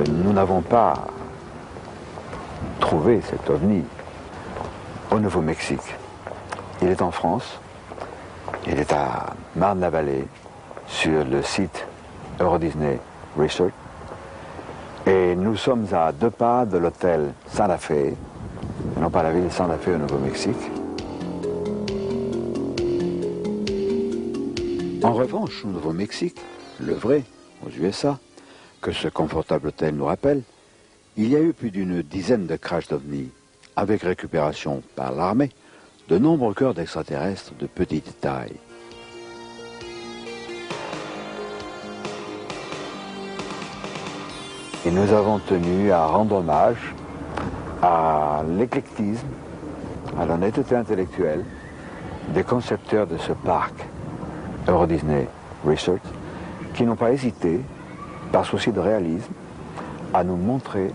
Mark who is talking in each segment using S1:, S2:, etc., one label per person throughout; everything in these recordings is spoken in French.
S1: nous n'avons pas trouvé cet ovni au Nouveau-Mexique. Il est en France, il est à Marne-la-Vallée, sur le site Euro Disney Resort. Et nous sommes à 2 pas de l'hôtel Santa Fe, et non pas la ville de Santa Fe au Nouveau-Mexique. En revanche, au Nouveau-Mexique, le vrai, aux USA, que ce confortable hôtel nous rappelle, il y a eu plus d'une dizaine de crashs d'ovnis, avec récupération par l'armée de nombreux corps d'extraterrestres de petite taille. Et nous avons tenu à rendre hommage à l'éclectisme, à l'honnêteté intellectuelle des concepteurs de ce parc Euro Disney Resort, qui n'ont pas hésité, par souci de réalisme, à nous montrer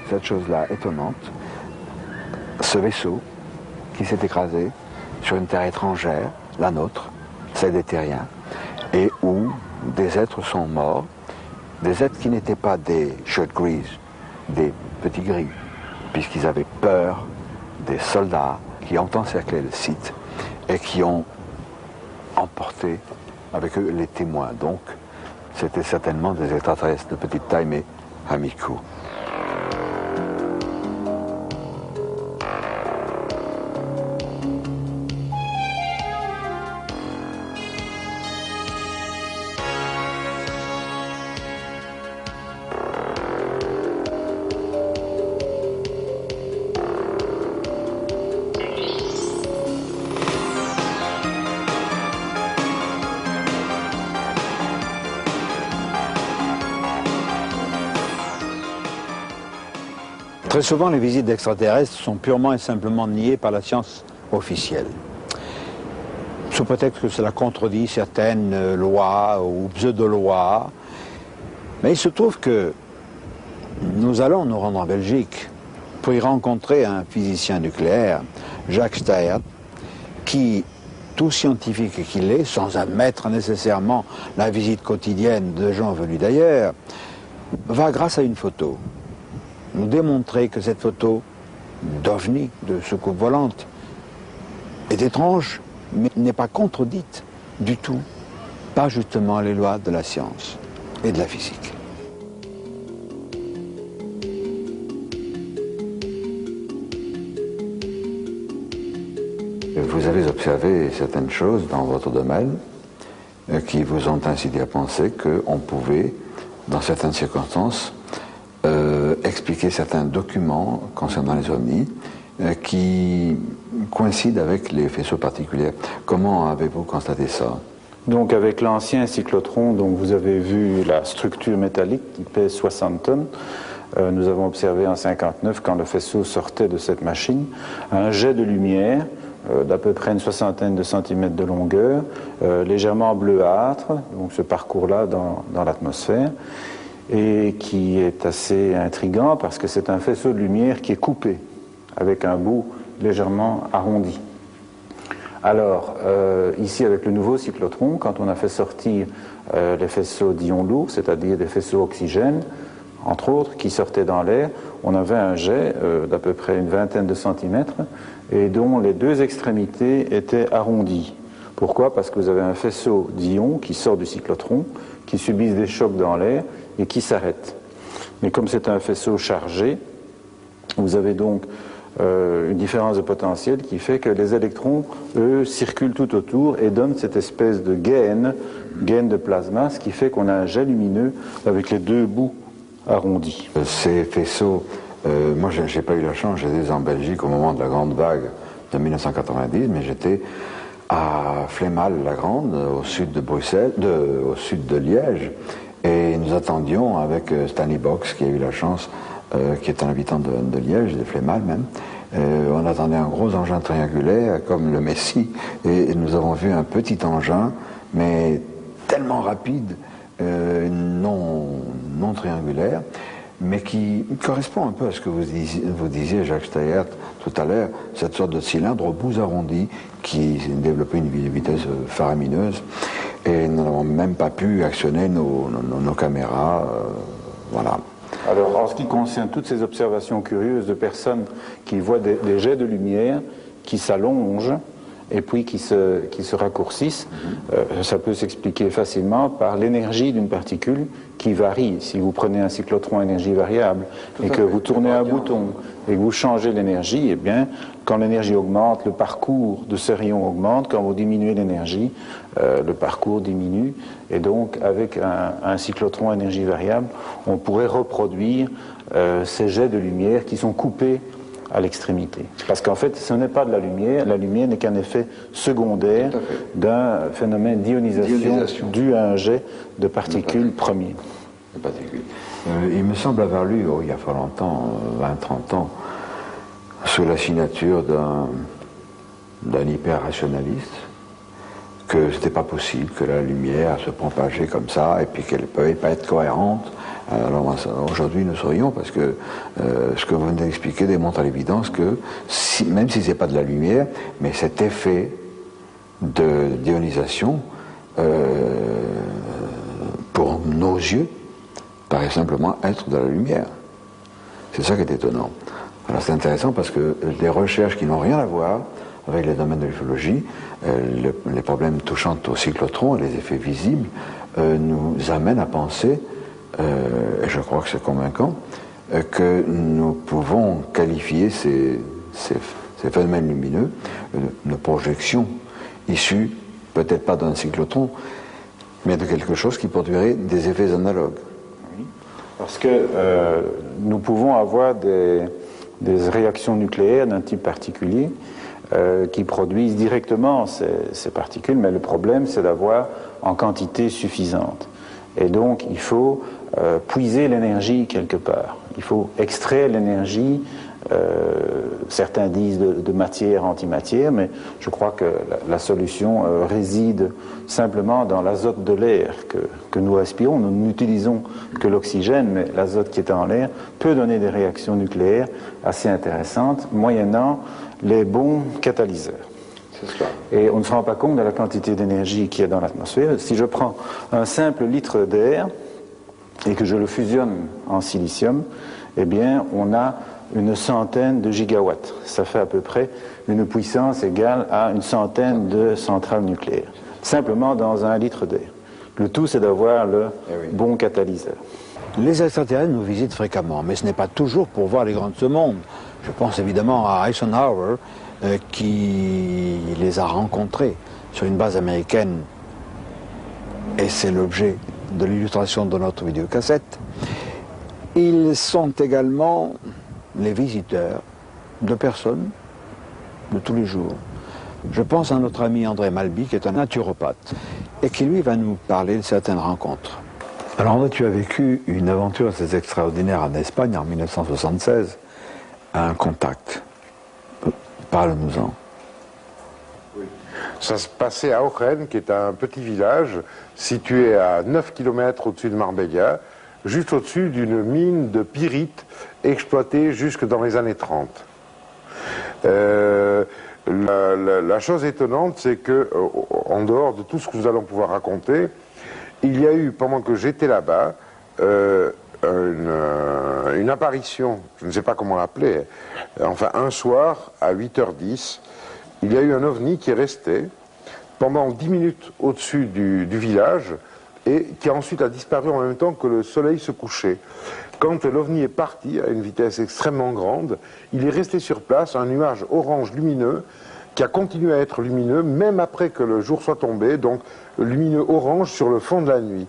S1: cette chose-là étonnante, ce vaisseau qui s'est écrasé sur une terre étrangère, la nôtre, celle des terriens, et où des êtres sont morts, des êtres qui n'étaient pas des shirt grease, des petits gris, puisqu'ils avaient peur des soldats qui ont encerclé le site et qui ont emporté avec eux les témoins. Donc, c'était certainement des extraterrestres de petite taille, mais amicaux. Très souvent, les visites d'extraterrestres sont purement et simplement niées par la science officielle, sous prétexte que cela contredit certaines lois ou pseudo-lois. Mais il se trouve que nous allons nous rendre en Belgique pour y rencontrer un physicien nucléaire, Jacques Steyert, qui, tout scientifique qu'il est, sans admettre nécessairement la visite quotidienne de gens venus d'ailleurs, va, grâce à une photo, nous démontrer que cette photo d'OVNI, de soucoupe volante, est étrange, mais n'est pas contredite du tout par justement les lois de la science et de la physique. Vous avez observé certaines choses dans votre domaine qui vous ont incité à penser qu'on pouvait, dans certaines circonstances, expliquer certains documents concernant les ovnis qui coïncident avec les faisceaux particuliers. Comment avez-vous constaté ça?
S2: Donc avec l'ancien cyclotron, donc vous avez vu la structure métallique qui pèse 60 tonnes. Nous avons observé en 1959, quand le faisceau sortait de cette machine, un jet de lumière d'à peu près une soixantaine de centimètres de longueur, légèrement bleuâtre, donc ce parcours-là dans l'atmosphère, et qui est assez intriguant parce que c'est un faisceau de lumière qui est coupé avec un bout légèrement arrondi. Alors, ici avec le nouveau cyclotron, quand on a fait sortir les faisceaux d'ions lourds, c'est-à-dire des faisceaux oxygène, entre autres, qui sortaient dans l'air, on avait un jet d'à peu près une vingtaine de centimètres et dont les 2 extrémités étaient arrondies. Pourquoi? Parce que vous avez un faisceau d'ions qui sort du cyclotron, qui subissent des chocs dans l'air et qui s'arrête. Mais comme c'est un faisceau chargé, vous avez donc une différence de potentiel qui fait que les électrons, eux, circulent tout autour et donnent cette espèce de gaine de plasma, ce qui fait qu'on a un jet lumineux avec les 2 bouts arrondis.
S1: Ces faisceaux, moi je n'ai pas eu la chance, j'étais en Belgique au moment de la grande vague de 1990, mais j'étais à Flémal-la-Grande, au sud de Bruxelles, au sud de Liège, et nous attendions avec Stanley Box, qui a eu la chance, qui est un habitant de Liège, de Flémal même, on attendait un gros engin triangulaire comme le Messie, et nous avons vu un petit engin, mais tellement rapide, non triangulaire, mais qui correspond un peu à ce que vous disiez, Jacques Steyert, tout à l'heure, cette sorte de cylindre aux bouts arrondis qui développait une vitesse faramineuse, et nous n'avons même pas pu actionner nos caméras, voilà.
S2: Alors, en ce qui concerne toutes ces observations curieuses de personnes qui voient des jets de lumière qui s'allongent et puis qui se raccourcissent, ça peut s'expliquer facilement par l'énergie d'une particule qui varie. Si vous prenez un cyclotron à énergie variable et que vous tournez un bouton et que vous changez l'énergie, eh bien, quand l'énergie augmente, le parcours de ce rayon augmente. Quand vous diminuez l'énergie, le parcours diminue. Et donc, avec un cyclotron à énergie variable, on pourrait reproduire ces jets de lumière qui sont coupés à l'extrémité. Parce qu'en fait, ce n'est pas de la lumière n'est qu'un effet secondaire d'un phénomène d'ionisation dû à un jet de particules premiers.
S1: Il me semble avoir lu, il y a pas longtemps, 20-30 ans, sous la signature d'un hyper-rationaliste, que ce n'était pas possible que la lumière se propageait comme ça et puis qu'elle ne pouvait pas être cohérente. Alors aujourd'hui nous saurions, parce que ce que vous venez d'expliquer démontre à l'évidence que même si ce n'est pas de la lumière, mais cet effet d'ionisation pour nos yeux paraît simplement être de la lumière. C'est ça qui est étonnant. Alors c'est intéressant parce que des recherches qui n'ont rien à voir avec les domaines de l'ufologie, les problèmes touchant au cyclotron et les effets visibles nous amènent à penser, et je crois que c'est convaincant, que nous pouvons qualifier ces phénomènes lumineux de projections issues peut-être pas d'un cyclotron, mais de quelque chose qui produirait des effets analogues.
S2: Oui, parce que nous pouvons avoir des réactions nucléaires d'un type particulier qui produisent directement ces particules, mais le problème c'est d'avoir en quantité suffisante. Et donc il faut puiser l'énergie quelque part. Il faut extraire l'énergie, certains disent de matière, antimatière, mais je crois que la solution réside simplement dans l'azote de l'air que nous respirons. Nous n'utilisons que l'oxygène, mais l'azote qui est en l'air peut donner des réactions nucléaires assez intéressantes, moyennant les bons catalyseurs. Et on ne se rend pas compte de la quantité d'énergie qui est dans l'atmosphère. Si je prends un simple litre d'air et que je le fusionne en silicium, eh bien, on a une centaine de gigawatts. Ça fait à peu près une puissance égale à une centaine de centrales nucléaires, simplement dans un litre d'air. Le tout, c'est d'avoir le bon catalyseur.
S1: Les extraterrestres nous visitent fréquemment, mais ce n'est pas toujours pour voir les grands de ce monde. Je pense évidemment à Eisenhower, qui les a rencontrés sur une base américaine, et c'est l'objet de l'illustration de notre vidéocassette. Ils sont également les visiteurs de personnes de tous les jours. Je pense à notre ami André Malby, qui est un naturopathe, et qui lui va nous parler de certaines rencontres. Alors André, tu as vécu une aventure assez extraordinaire en Espagne en 1976, à un contact. Parle-nous-en.
S3: Oui. Ça se passait à Ojen, qui est un petit village situé à 9 km au-dessus de Marbella, juste au-dessus d'une mine de pyrite exploitée jusque dans les années 30. La chose étonnante, c'est que, en dehors de tout ce que nous allons pouvoir raconter, il y a eu, pendant que j'étais là-bas, une apparition, je ne sais pas comment l'appeler, enfin un soir à 8h10, il y a eu un ovni qui est resté pendant 10 minutes au-dessus du village et qui ensuite a disparu en même temps que le soleil se couchait. Quand l'ovni est parti à une vitesse extrêmement grande, il est resté sur place un nuage orange lumineux qui a continué à être lumineux même après que le jour soit tombé, donc lumineux orange sur le fond de la nuit.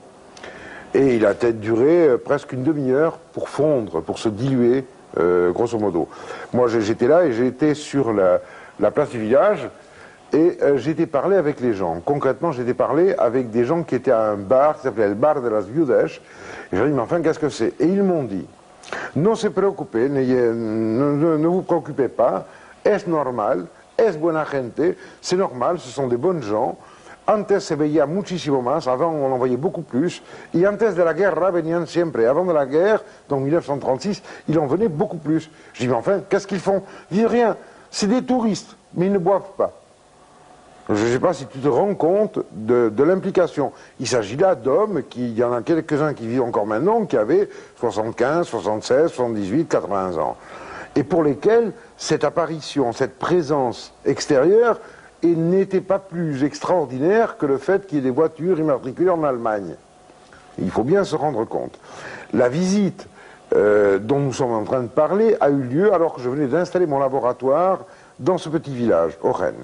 S3: Et il a peut-être duré presque une demi-heure pour fondre, pour se diluer, grosso modo. Moi, j'étais là et j'ai été sur la place du village et j'ai été parler avec les gens. Concrètement, j'ai été parler avec des gens qui étaient à un bar qui s'appelait le Bar de las Viudas. Et j'ai dit, mais enfin, qu'est-ce que c'est? Et ils m'ont dit, no se preocupe, ne vous préoccupez pas, es normal, es buena gente, c'est normal, ce sont des bonnes gens. Antes se veía muchísimo más, avant on en voyait beaucoup plus, et antes de la guerra venían siempre. Avant de la guerre, donc 1936, il en venait beaucoup plus. Je dis, mais enfin, qu'est-ce qu'ils font? Ils disent rien, c'est des touristes, mais ils ne boivent pas. Je ne sais pas si tu te rends compte de l'implication. Il s'agit là d'hommes, il y en a quelques-uns qui vivent encore maintenant, qui avaient 75, 76, 78, 80 ans. Et pour lesquels cette apparition, cette présence extérieure n'était pas plus extraordinaire que le fait qu'il y ait des voitures immatriculées en Allemagne. Il faut bien se rendre compte. La visite dont nous sommes en train de parler a eu lieu alors que je venais d'installer mon laboratoire dans ce petit village, Oren.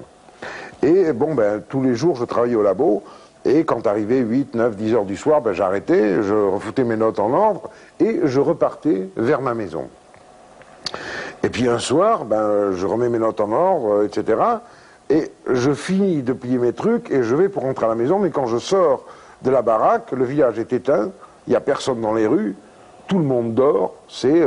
S3: Et bon, tous les jours je travaillais au labo, et quand arrivait 8, 9, 10 heures du soir, j'arrêtais, je refoutais mes notes en ordre, et je repartais vers ma maison. Et puis un soir, je remets mes notes en ordre, etc., et je finis de plier mes trucs, et je vais pour rentrer à la maison, mais quand je sors de la baraque, le village est éteint, il n'y a personne dans les rues, tout le monde dort, c'est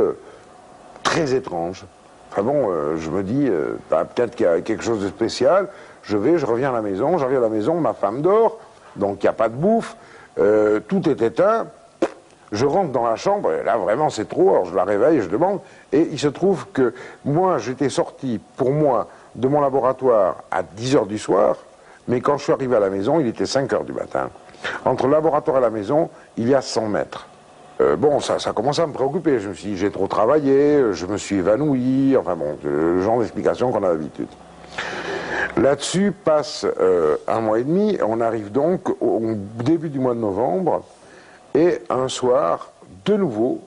S3: très étrange. Enfin bon, je me dis, peut-être qu'il y a quelque chose de spécial, je reviens à la maison, j'arrive à la maison, ma femme dort, donc il n'y a pas de bouffe, tout est éteint, je rentre dans la chambre, et là vraiment c'est trop, alors je la réveille, je demande, et il se trouve que moi j'étais sorti, pour moi, de mon laboratoire à 10 heures du soir, mais quand je suis arrivé à la maison, il était 5 heures du matin. Entre le laboratoire et la maison, il y a 100 mètres. Bon, ça commence à me préoccuper. Je me suis dit, j'ai trop travaillé, je me suis évanoui, enfin bon, le genre d'explication qu'on a d'habitude. Là-dessus passe 1 mois et demi, on arrive donc au début du mois de novembre, et un soir, de nouveau,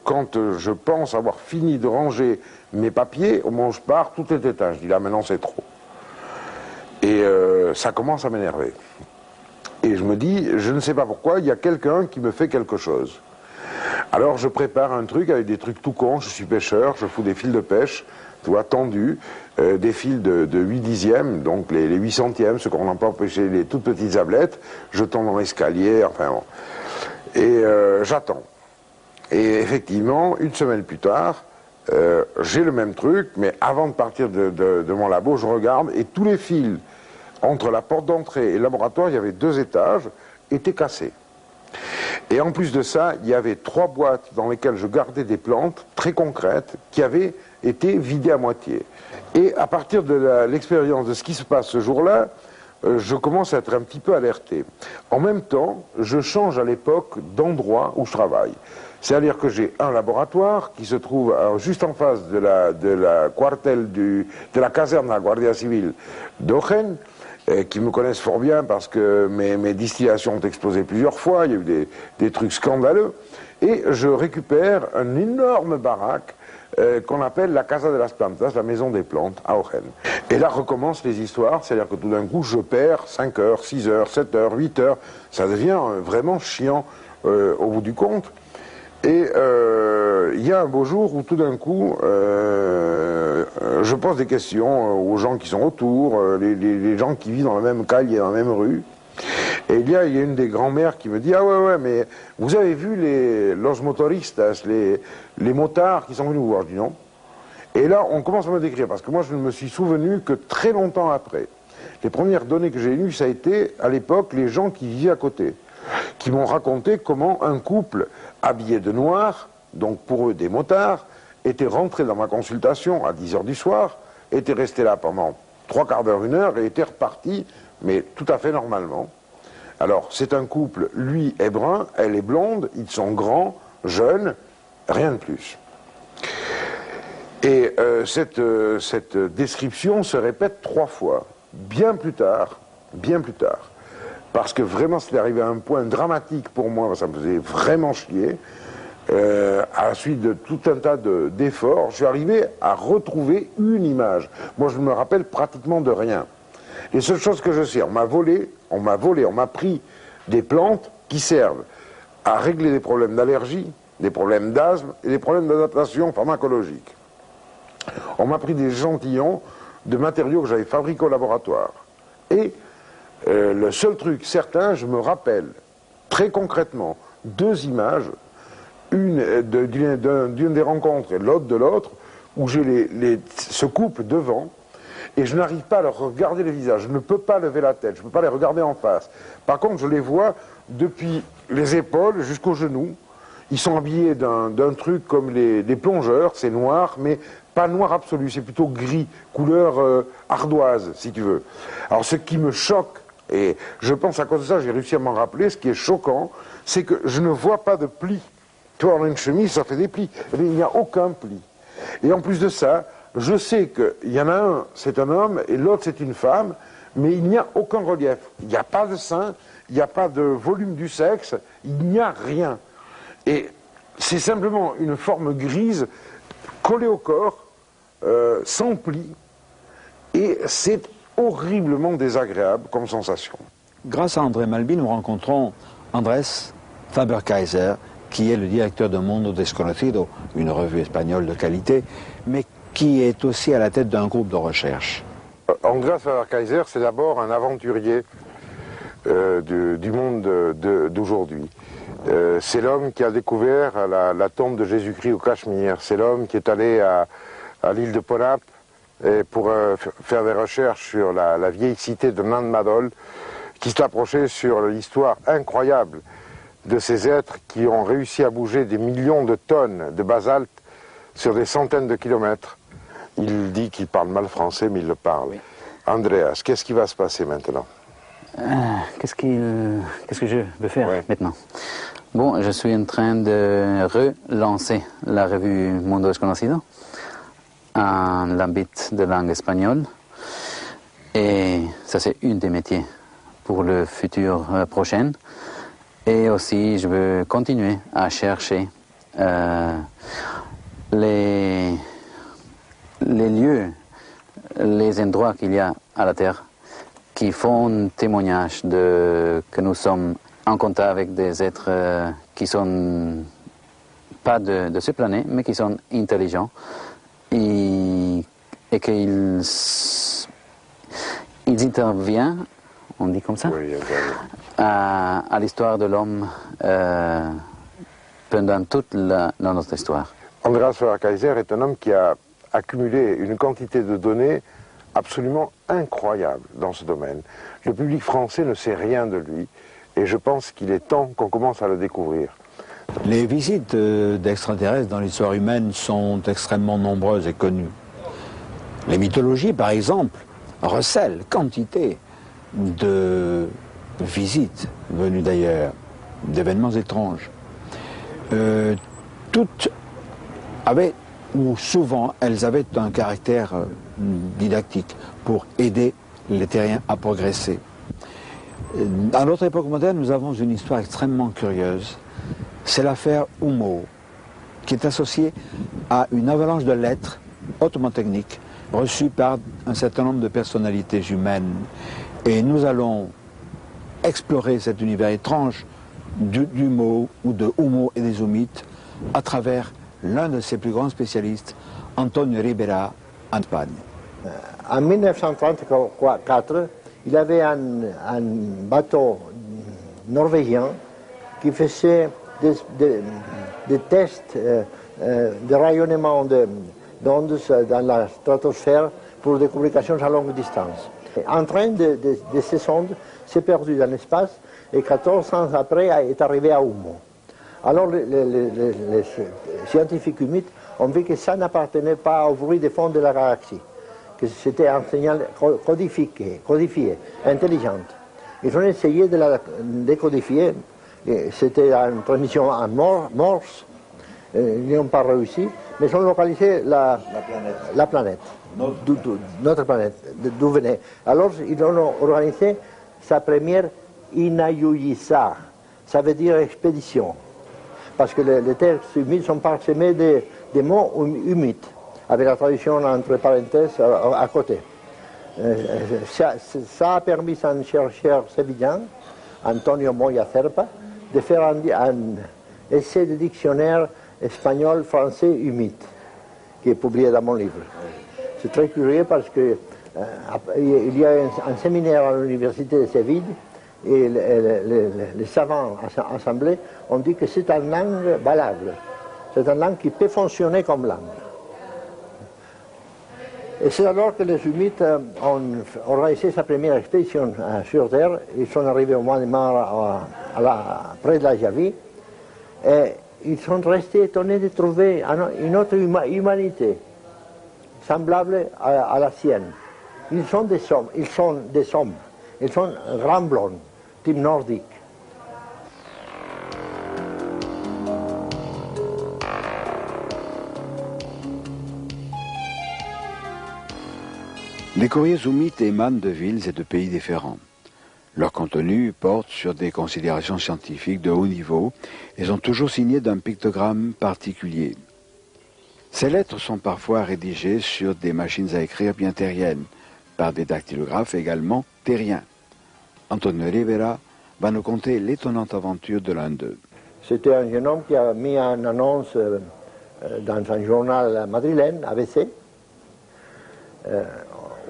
S3: quand je pense avoir fini de ranger mes papiers, au moment où je pars, tout est éteint. Je dis là, maintenant c'est trop. Et ça commence à m'énerver. Et je me dis, je ne sais pas pourquoi, il y a quelqu'un qui me fait quelque chose. Alors je prépare un truc avec des trucs tout cons, je suis pêcheur, je fous des fils de pêche, tu vois, tendus, des fils de 8 dixièmes, donc les 8 centièmes, ce qu'on emploie pour pêcher les toutes petites ablettes, je tombe dans l'escalier, enfin bon. Et j'attends. Et effectivement, 1 semaine plus tard, j'ai le même truc, mais avant de partir de mon labo, je regarde, et tous les fils entre la porte d'entrée et le laboratoire, il y avait 2 étages, étaient cassés. Et en plus de ça, il y avait 3 boîtes dans lesquelles je gardais des plantes très concrètes qui avaient été vidées à moitié. Et à partir de l'expérience de ce qui se passe ce jour-là, je commence à être un petit peu alerté. En même temps, je change à l'époque d'endroit où je travaille. C'est-à-dire que j'ai un laboratoire qui se trouve juste en face de la caserne de la Guardia Civile d'Oren, qui me connaissent fort bien parce que mes distillations ont explosé plusieurs fois, il y a eu des trucs scandaleux, et je récupère une énorme baraque qu'on appelle la Casa de las Plantas, la maison des plantes, à Oren. Et là recommencent les histoires, c'est-à-dire que tout d'un coup je perds 5 heures, 6 heures, 7 heures, 8 heures, ça devient vraiment chiant au bout du compte. Et il y a un beau jour où tout d'un coup, je pose des questions aux gens qui sont autour, les gens qui vivent dans la même calle et dans la même rue. Et il y a une des grand-mères qui me dit, ah ouais, mais vous avez vu los motoristas, les motards qui sont venus vous voir? Je dis non. Et là, on commence à me décrire, parce que moi je ne me suis souvenu que très longtemps après. Les premières données que j'ai eues, ça a été, à l'époque, les gens qui vivaient à côté, qui m'ont raconté comment un couple habillé de noir, donc pour eux des motards, était rentré dans ma consultation à 10 heures du soir, était resté là pendant 3 quarts d'heure, 1 heure, et était reparti, mais tout à fait normalement. Alors, c'est un couple, lui est brun, elle est blonde, ils sont grands, jeunes, rien de plus. Et cette description se répète 3 fois, bien plus tard, parce que vraiment c'est arrivé à un point dramatique pour moi, ça me faisait vraiment chier, à la suite de tout un tas d'efforts, je suis arrivé à retrouver une image. Moi je ne me rappelle pratiquement de rien. Les seules choses que je sais, on m'a pris des plantes qui servent à régler des problèmes d'allergie, des problèmes d'asthme et des problèmes d'adaptation pharmacologique. On m'a pris des échantillons de matériaux que j'avais fabriqués au laboratoire. Et le seul truc certain, je me rappelle très concrètement 2 images, une d'une des rencontres et l'autre de l'autre, où j'ai ce couple devant, et je n'arrive pas à leur regarder les visages, je ne peux pas lever la tête, je ne peux pas les regarder en face. Par contre, je les vois depuis les épaules jusqu'aux genoux. Ils sont habillés d'un truc comme les plongeurs, c'est noir, mais pas noir absolu, c'est plutôt gris, couleur ardoise, si tu veux. Alors ce qui me choque, et je pense à cause de ça, j'ai réussi à m'en rappeler, ce qui est choquant, c'est que je ne vois pas de plis. Tu vois, on a une chemise, ça fait des plis. Mais il n'y a aucun pli. Et en plus de ça, je sais qu'il y en a un, c'est un homme, et l'autre, c'est une femme, mais il n'y a aucun relief. Il n'y a pas de sein, il n'y a pas de volume du sexe, il n'y a rien. Et c'est simplement une forme grise collée au corps, sans pli, et c'est horriblement désagréable comme sensation.
S1: Grâce à André Malby, nous rencontrons Andrés Faber-Kaiser, qui est le directeur de Mundo Desconocido, une revue espagnole de qualité, mais qui est aussi à la tête d'un groupe de recherche.
S3: Andrés Faber-Kaiser, c'est d'abord un aventurier du monde d'aujourd'hui. C'est l'homme qui a découvert la tombe de Jésus-Christ au Cachemire. C'est l'homme qui est allé à l'île de Ponap pour faire des recherches sur la vieille cité de Nan Madol, qui s'est approché sur l'histoire incroyable de ces êtres qui ont réussi à bouger des millions de tonnes de basalte sur des centaines de kilomètres. Il dit qu'il parle mal français, mais il le parle. Oui. Andreas, qu'est-ce qui va se passer maintenant?
S4: Qu'est-ce que je veux faire maintenant? Bon, je suis en train de relancer la revue Mundo Desconocido en l'ambit de langue espagnole. Et ça, c'est une des métiers pour le futur prochain. Et aussi, je veux continuer à chercher les lieux, les endroits qu'il y a à la Terre qui font témoignage que nous sommes en contact avec des êtres qui sont pas de ce planète, mais qui sont intelligents et qu'ils interviennent, on dit comme ça,
S3: oui,
S4: à l'histoire de l'homme pendant toute notre histoire.
S3: Andreas Faber-Kaiser est un homme qui a accumulé une quantité de données absolument incroyable dans ce domaine. Le public français ne sait rien de lui et je pense qu'il est temps qu'on commence à le découvrir.
S1: Les visites d'extraterrestres dans l'histoire humaine sont extrêmement nombreuses et connues. Les mythologies, par exemple, recèlent quantité de visites venues d'ailleurs, d'événements étranges. Toutes avaient, ou souvent, elles avaient un caractère didactique pour aider les terriens à progresser. À notre époque moderne, nous avons une histoire extrêmement curieuse. C'est l'affaire Humo, qui est associée à une avalanche de lettres hautement techniques reçues par un certain nombre de personnalités humaines. Et nous allons explorer cet univers étrange d'Humo ou de Humo et des Humites à travers l'un de ses plus grands spécialistes, Antonio Ribera, en Espagne.
S5: En 1934, il y avait un bateau norvégien qui faisait des tests de rayonnement d'ondes dans la stratosphère pour des communications à longue distance. Un train de ces sondes s'est perdu dans l'espace et 14 ans après est arrivé à Humo. Alors les scientifiques humides ont vu que ça n'appartenait pas au bruit des fonds de la galaxie, que c'était un signal codifié, intelligent. Ils ont essayé de la décodifier, c'était une transmission en Morse, ils n'ont pas réussi, mais ils ont localisé la planète, notre planète, d'où venait. Alors ils ont organisé sa première Inayuyisa, ça veut dire expédition, parce que les terres humides sont parsemées des mots humides, avec la traduction entre parenthèses à côté. Ça a permis à un chercheur sévillan, Antonio Moya Cerpa, de faire un essai de dictionnaire espagnol-français humide, qui est publié dans mon livre. C'est très curieux parce que il y a un séminaire à l'université de Séville et les savants assemblés ont dit que c'est une langue valable, c'est une langue qui peut fonctionner comme langue. Et c'est alors que les humides ont organisé sa première expédition sur Terre. Ils sont arrivés au mois de mars près de la Javie et ils sont restés étonnés de trouver une autre humanité. semblable à la sienne. Ils sont des hommes, ils sont grands blonds, type nordique.
S1: Les courriers oumites émanent de villes et de pays différents. Leur contenu porte sur des considérations scientifiques de haut niveau et sont toujours signés d'un pictogramme particulier. Ces lettres sont parfois rédigées sur des machines à écrire bien terriennes, par des dactylographes également terriens. Antonio Rivera va nous conter l'étonnante aventure de l'un d'eux.
S5: C'était un jeune homme qui a mis une annonce dans un journal madrilène, ABC,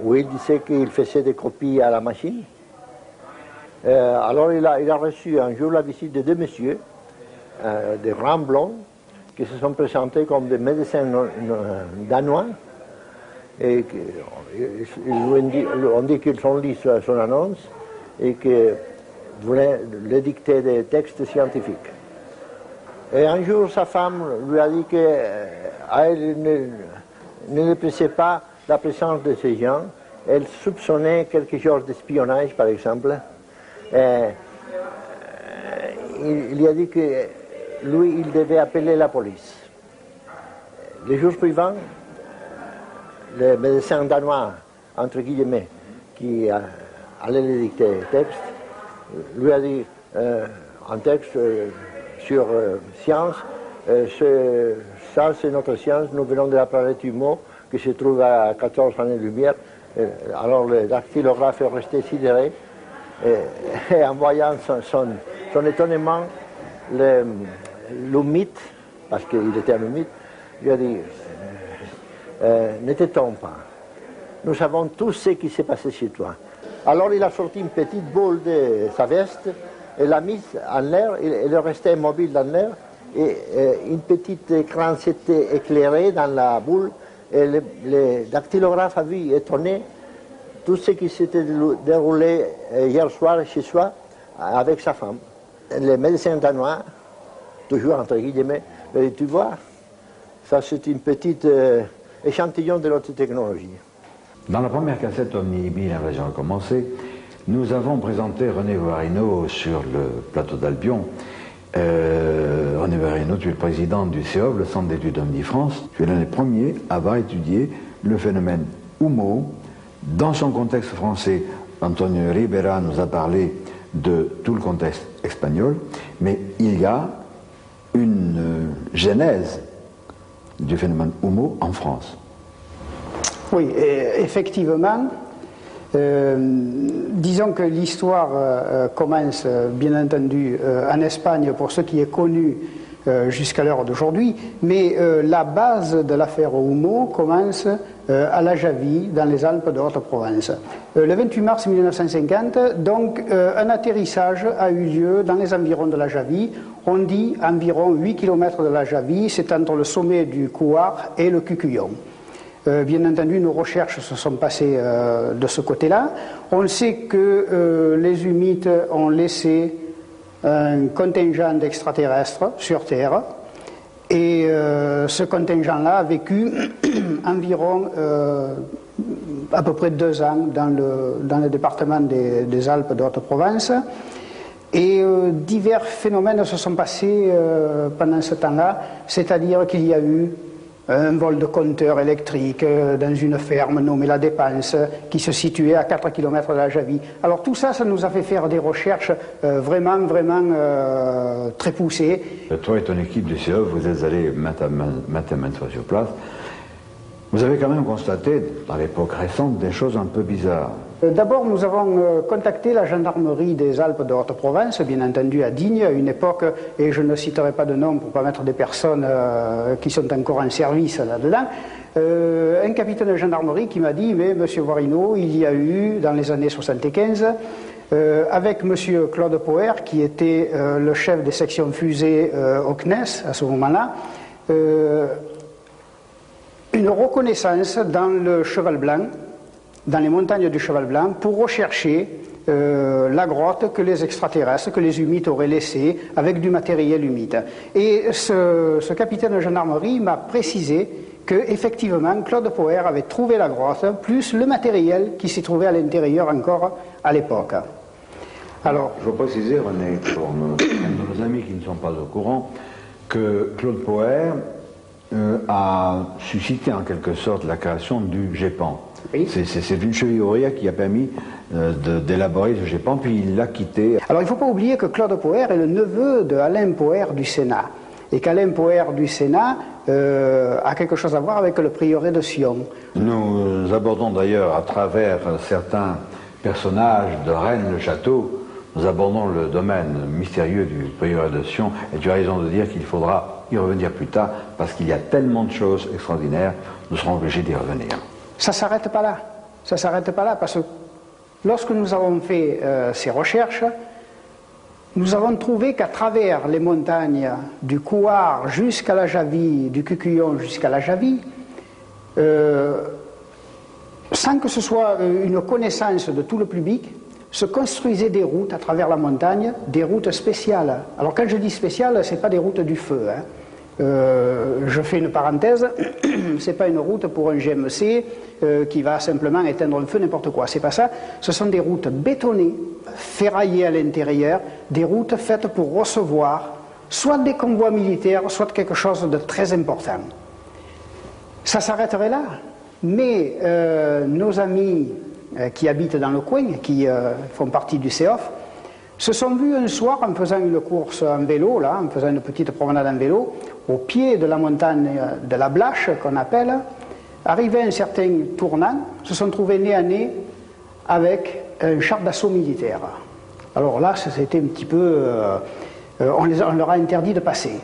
S5: où il disait qu'il faisait des copies à la machine. Alors il a reçu un jour la visite de deux messieurs, des grands blonds, qui se sont présentés comme des médecins danois. Et on dit qu'ils ont lu son annonce et qu'ils voulaient lui dicter des textes scientifiques. Et un jour, sa femme lui a dit qu'elle ne appréciait pas la présence de ces gens. Elle soupçonnait quelque chose d'espionnage, par exemple. Il lui a dit que lui, il devait appeler la police. Les jours suivants, le médecin danois, entre guillemets, qui allait lui dicter le texte, lui a dit un texte sur science, ça c'est notre science, nous venons de la planète Humo, qui se trouve à 14 années-lumière. Alors le dactylographe est resté sidéré, et en voyant son étonnement, l'oumite, parce qu'il était un oumite, lui a dit ne t'étonne pas, nous savons tout ce qui s'est passé chez toi. Alors il a sorti une petite boule de sa veste et l'a mise en l'air, il est resté immobile dans l'air, et une petite écran s'était éclairé dans la boule, et le dactylographe a vu, étonné, tout ce qui s'était déroulé hier soir chez soi avec sa femme. Le médecin danois, toujours entre guillemets, lui a dit, tu vois, ça c'est une petite échantillon de notre technologie.
S1: Dans la première cassette Omnibi, l'invasion a commencé, nous avons présenté René Guarino sur le plateau d'Albion. René Guarino, tu es le président du CEOB, le Centre d'études Omni-France. Tu es l'un des premiers à avoir étudié le phénomène Humo dans son contexte français. Antonio Rivera nous a parlé de tout le contexte espagnol, mais il y a une genèse du phénomène Humo en France.
S6: Oui, effectivement. Disons que l'histoire commence, bien entendu, en Espagne, pour ce qui est connu jusqu'à l'heure d'aujourd'hui, mais la base de l'affaire Humo commence à la Javie, dans les Alpes de Haute-Provence. Le 28 mars 1950, donc, un atterrissage a eu lieu dans les environs de la Javie. On dit environ 8 km de la Javie, c'est entre le sommet du Couard et le Cucullon. Bien entendu, nos recherches se sont passées de ce côté-là. On sait que les humites ont laissé un contingent d'extraterrestres sur Terre, et ce contingent-là a vécu environ à peu près 2 ans dans le département des Alpes de Haute-Provence, et divers phénomènes se sont passés pendant ce temps-là, c'est-à-dire qu'il y a eu un vol de compteur électrique dans une ferme nommée La Dépense, qui se situait à 4 km de la Javie. Alors tout ça, ça nous a fait faire des recherches vraiment très poussées.
S1: Toi et ton équipe du CEOB, vous êtes allés maintes fois sur place. Vous avez quand même constaté, dans l'époque récente, des choses un peu bizarres.
S6: D'abord, nous avons contacté la gendarmerie des Alpes de Haute-Provence, bien entendu à Digne, à une époque, et je ne citerai pas de nom pour ne pas mettre des personnes qui sont encore en service là-dedans, un capitaine de gendarmerie qui m'a dit, mais monsieur Guarino, il y a eu, dans les années 75, avec monsieur Claude Poher, qui était le chef des sections fusées au CNES à ce moment-là, une reconnaissance dans le Cheval Blanc, dans les montagnes du Cheval Blanc, pour rechercher la grotte que les extraterrestres, que les humites auraient laissée avec du matériel humide. Et ce capitaine de gendarmerie m'a précisé qu'effectivement Claude Poher avait trouvé la grotte, plus le matériel qui s'y trouvait à l'intérieur encore à l'époque.
S1: Alors, je veux préciser, René, pour nos amis qui ne sont pas au courant, que Claude Poher a suscité en quelque sorte la création du GEPAN. Oui. C'est une cheville ouvrière qui a permis d'élaborer ce GEPAN, puis il l'a quitté.
S6: Alors il ne faut pas oublier que Claude Poher est le neveu de Alain Poher du Sénat, et qu'Alain Poher du Sénat a quelque chose à voir avec le prieuré de Sion.
S1: Nous abordons d'ailleurs à travers certains personnages de Rennes-le-Château, nous abordons le domaine mystérieux du prieuré de Sion, et tu as raison de dire qu'il faudra y revenir plus tard, parce qu'il y a tellement de choses extraordinaires, nous serons obligés d'y revenir.
S6: Ça ne s'arrête pas là. Ça ne s'arrête pas là, parce que lorsque nous avons fait ces recherches, nous avons trouvé qu'à travers les montagnes du Couard jusqu'à la Javie, du Cucullon jusqu'à la Javie, sans que ce soit une connaissance de tout le public, se construisaient des routes à travers la montagne, des routes spéciales. Alors quand je dis spéciales, ce n'est pas des routes du feu. Hein. Je fais une parenthèse, ce n'est pas une route pour un GMC qui va simplement éteindre un feu, n'importe quoi. C'est pas ça. Ce sont des routes bétonnées, ferraillées à l'intérieur, des routes faites pour recevoir soit des convois militaires, soit quelque chose de très important. Ça s'arrêterait là. Mais nos amis qui habitent dans le coin, qui font partie du CEOF, se sont vus un soir en faisant une course en vélo, là, en faisant une petite promenade en vélo, au pied de la montagne de la Blache, qu'on appelle, arrivé à un certain tournant, se sont trouvés nez à nez avec un char d'assaut militaire. Alors là, c'était un petit peu... on leur a interdit de passer.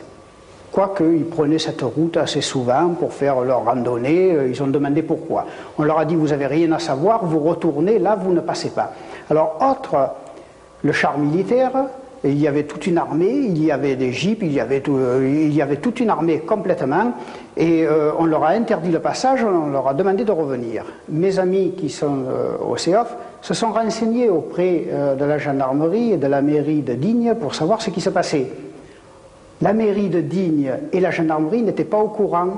S6: Quoique, ils prenaient cette route assez souvent pour faire leur randonnée, ils ont demandé pourquoi. On leur a dit, vous n'avez rien à savoir, vous retournez, là, vous ne passez pas. Alors, autre, le char militaire, il y avait toute une armée, il y avait des jeeps, il y avait toute une armée complètement, et on leur a interdit le passage, on leur a demandé de revenir. Mes amis qui sont au CEOF se sont renseignés auprès de la gendarmerie et de la mairie de Digne pour savoir ce qui se passait. La mairie de Digne et la gendarmerie n'étaient pas au courant,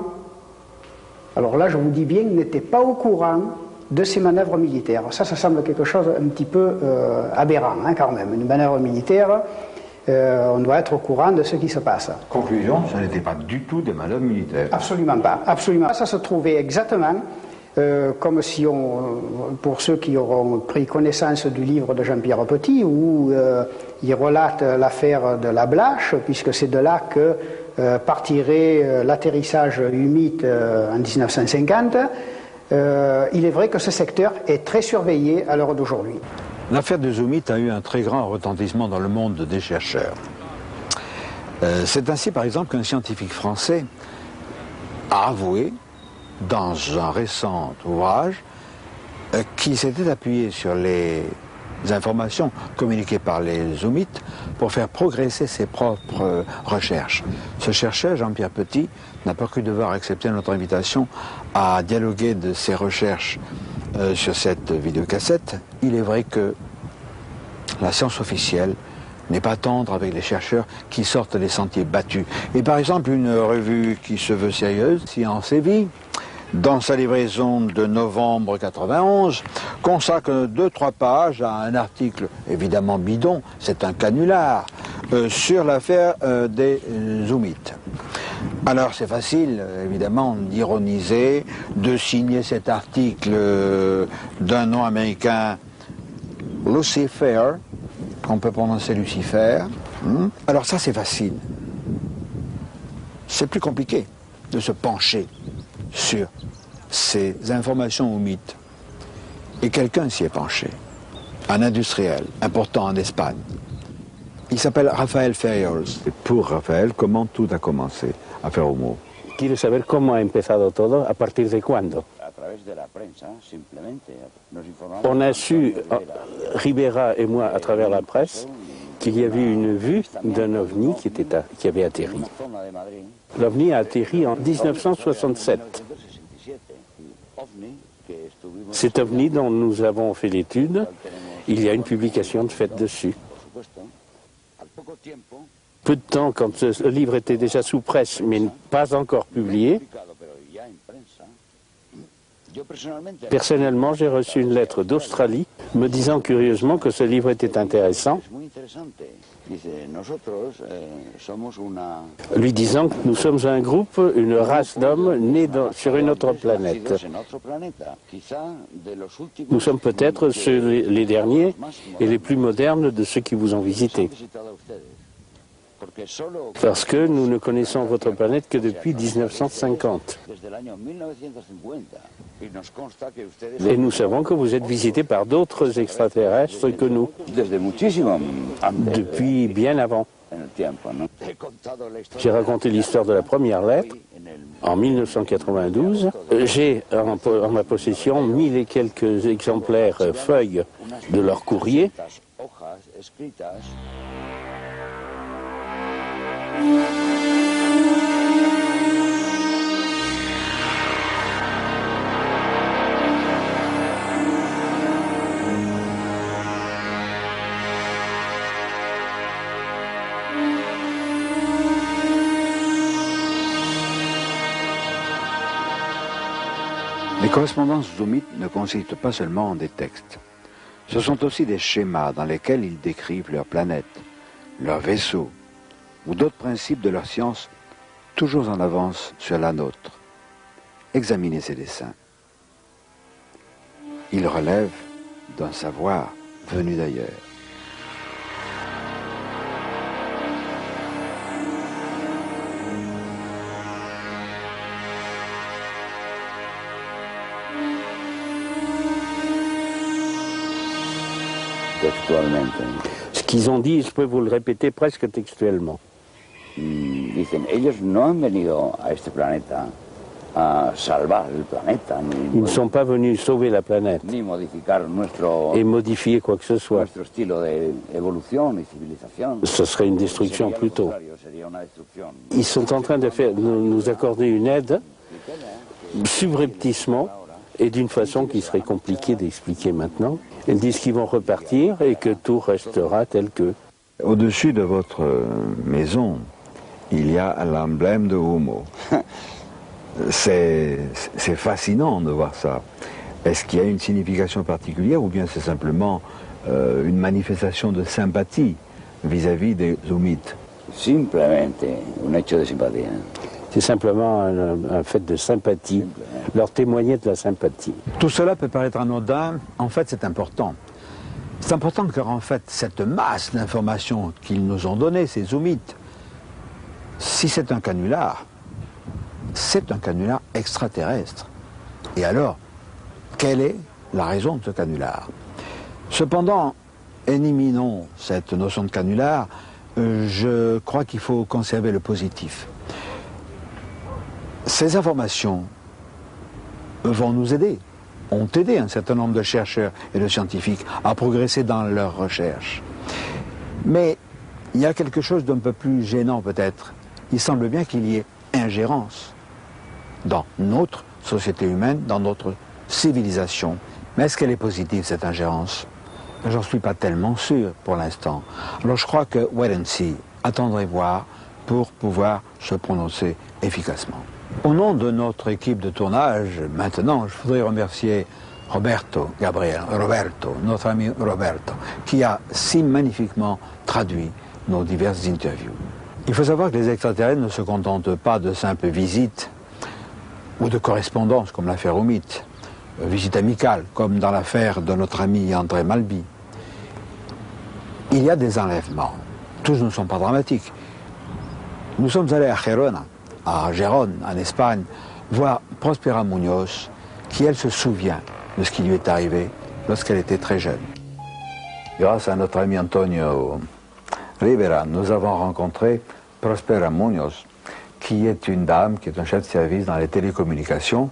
S6: alors là je vous dis bien, n'étaient pas au courant de ces manœuvres militaires. Ça semble quelque chose un petit peu aberrant, hein, quand même. Une manœuvre militaire, on doit être au courant de ce qui se passe.
S1: Conclusion, ça n'était pas du tout des manœuvres militaires.
S6: Absolument pas, absolument. Ça se trouvait exactement comme si pour ceux qui auront pris connaissance du livre de Jean-Pierre Petit, où il relate l'affaire de la Blache, puisque c'est de là que partirait l'atterrissage humide en 1950. Il est vrai que ce secteur est très surveillé à l'heure d'aujourd'hui.
S1: L'affaire de Zoumit a eu un très grand retentissement dans le monde des chercheurs. C'est ainsi, par exemple, qu'un scientifique français a avoué, dans un récent ouvrage, qu'il s'était appuyé sur les informations communiquées par les Zoumites pour faire progresser ses propres recherches. Ce chercheur, Jean-Pierre Petit, n'a pas cru devoir accepter notre invitation à dialoguer de ses recherches sur cette vidéocassette. Il est vrai que la science officielle n'est pas tendre avec les chercheurs qui sortent des sentiers battus. Et par exemple, une revue qui se veut sérieuse, Science et Vie, dans sa livraison de novembre 91, consacre 2-3 pages à un article évidemment bidon, c'est un canular, sur l'affaire des Zoumites. Alors c'est facile, évidemment, d'ironiser, de signer cet article d'un nom américain, Lucifer, qu'on peut prononcer Lucifer. Alors ça c'est facile. C'est plus compliqué de se pencher sur ces informations ou mythes. Et quelqu'un s'y est penché, un industriel important en Espagne. Il s'appelle Rafael Ferriol. Et pour Rafael, comment tout a commencé à faire Humo?
S7: Quiero saber cómo ha empezado todo, a partir de cuándo.
S8: A través de la prensa, simplemente. Nos informamos.
S7: On a su, Ribera et moi, à travers la presse, qu'il y avait une vue d'un ovni qui avait atterri. L'ovni a atterri en 1967. Cet ovni dont nous avons fait l'étude, il y a une publication de faite dessus. Peu de temps, quand le livre était déjà sous presse, mais pas encore publié, Personnellement, j'ai reçu une lettre d'Australie me disant curieusement que ce livre était intéressant, lui disant que nous sommes un groupe, une race d'hommes nés sur une autre planète. Nous sommes peut-être les derniers et les plus modernes de ceux qui vous ont visité. Parce que nous ne connaissons votre planète que depuis 1950. Et nous savons que vous êtes visités par d'autres extraterrestres que nous. Depuis bien avant. J'ai raconté l'histoire de la première lettre en 1992. J'ai en ma possession 1000 et quelques exemplaires feuilles de leur courrier.
S1: Les correspondances zoomites ne consistent pas seulement en des textes. Ce sont aussi des schémas dans lesquels ils décrivent leur planète, leurs vaisseaux, ou d'autres principes de leur science, toujours en avance sur la nôtre. Examinez ces dessins. Ils relèvent d'un savoir venu d'ailleurs.
S7: Ce qu'ils ont dit, je peux vous le répéter presque textuellement.
S8: Dicen, ellos no han venido a este planeta a salvar el planeta,
S7: Ils ne sont pas venus sauver la planète
S8: ni modificar
S7: et modifier quoi que ce soit.
S8: nuestro estilo de evolución y civilización.
S7: Ce serait une destruction plutôt.
S8: Sería una destrucción.
S7: Ils sont en train de nous accorder une aide subrepticement et d'une façon qui serait compliquée d'expliquer maintenant. Ils disent qu'ils vont repartir et que tout restera tel que.
S1: Au-dessus de votre maison, il y a l'emblème de Homo. C'est fascinant de voir ça. Est-ce qu'il y a une signification particulière ou bien c'est simplement une manifestation de sympathie vis-à-vis des Zoomites?
S8: Simplemente un hecho de simpatía.
S7: C'est simplement un fait de sympathie, leur témoigner de la sympathie.
S1: Tout cela peut paraître anodin, en fait c'est important. C'est important car en fait cette masse d'informations qu'ils nous ont données, ces Zoomites, si c'est un canular extraterrestre. Et alors, quelle est la raison de ce canular? Cependant, éliminons cette notion de canular, je crois qu'il faut conserver le positif. Ces informations vont nous aider, ont aidé un certain nombre de chercheurs et de scientifiques à progresser dans leurs recherches. Mais il y a quelque chose d'un peu plus gênant peut-être. Il semble bien qu'il y ait ingérence dans notre société humaine, dans notre civilisation. Mais est-ce qu'elle est positive, cette ingérence? J'en suis pas tellement sûr pour l'instant. Alors je crois que wait and see, attendre et voir pour pouvoir se prononcer efficacement. Au nom de notre équipe de tournage, maintenant, je voudrais remercier Roberto, notre ami Roberto, qui a si magnifiquement traduit nos diverses interviews. Il faut savoir que les extraterrestres ne se contentent pas de simples visites ou de correspondances, comme l'affaire Hoomite, visite amicale, comme dans l'affaire de notre ami André Malby. Il y a des enlèvements. Tous ne sont pas dramatiques. Nous sommes allés à Gérone, en Espagne, voir Prospera Munoz, qui, elle, se souvient de ce qui lui est arrivé lorsqu'elle était très jeune. Grâce à notre ami Antonio Rivera, nous avons rencontré Prospera Munoz, qui est une dame, qui est un chef de service dans les télécommunications,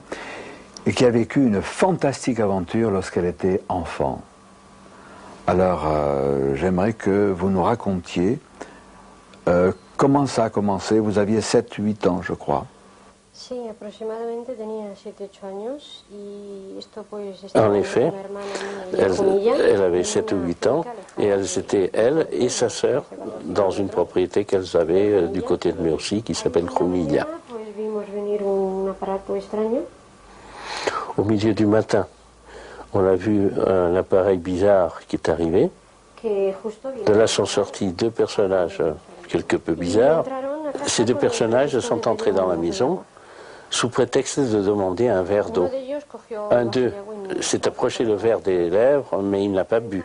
S1: et qui a vécu une fantastique aventure lorsqu'elle était enfant. Alors, j'aimerais que vous nous racontiez comment ça a commencé. Vous aviez 7-8 ans, je crois.
S7: En effet, elle avait 7 ou 8 ans et elles étaient, elle et sa sœur, dans une propriété qu'elles avaient du côté de Murcie qui s'appelle Jumilla. Au milieu du matin, on a vu un appareil bizarre qui est arrivé. De là sont sortis deux personnages quelque peu bizarres. Ces deux personnages sont entrés dans la maison sous prétexte de demander un verre d'eau. Un d'eux s'est approché le verre des lèvres, mais il n'a pas bu.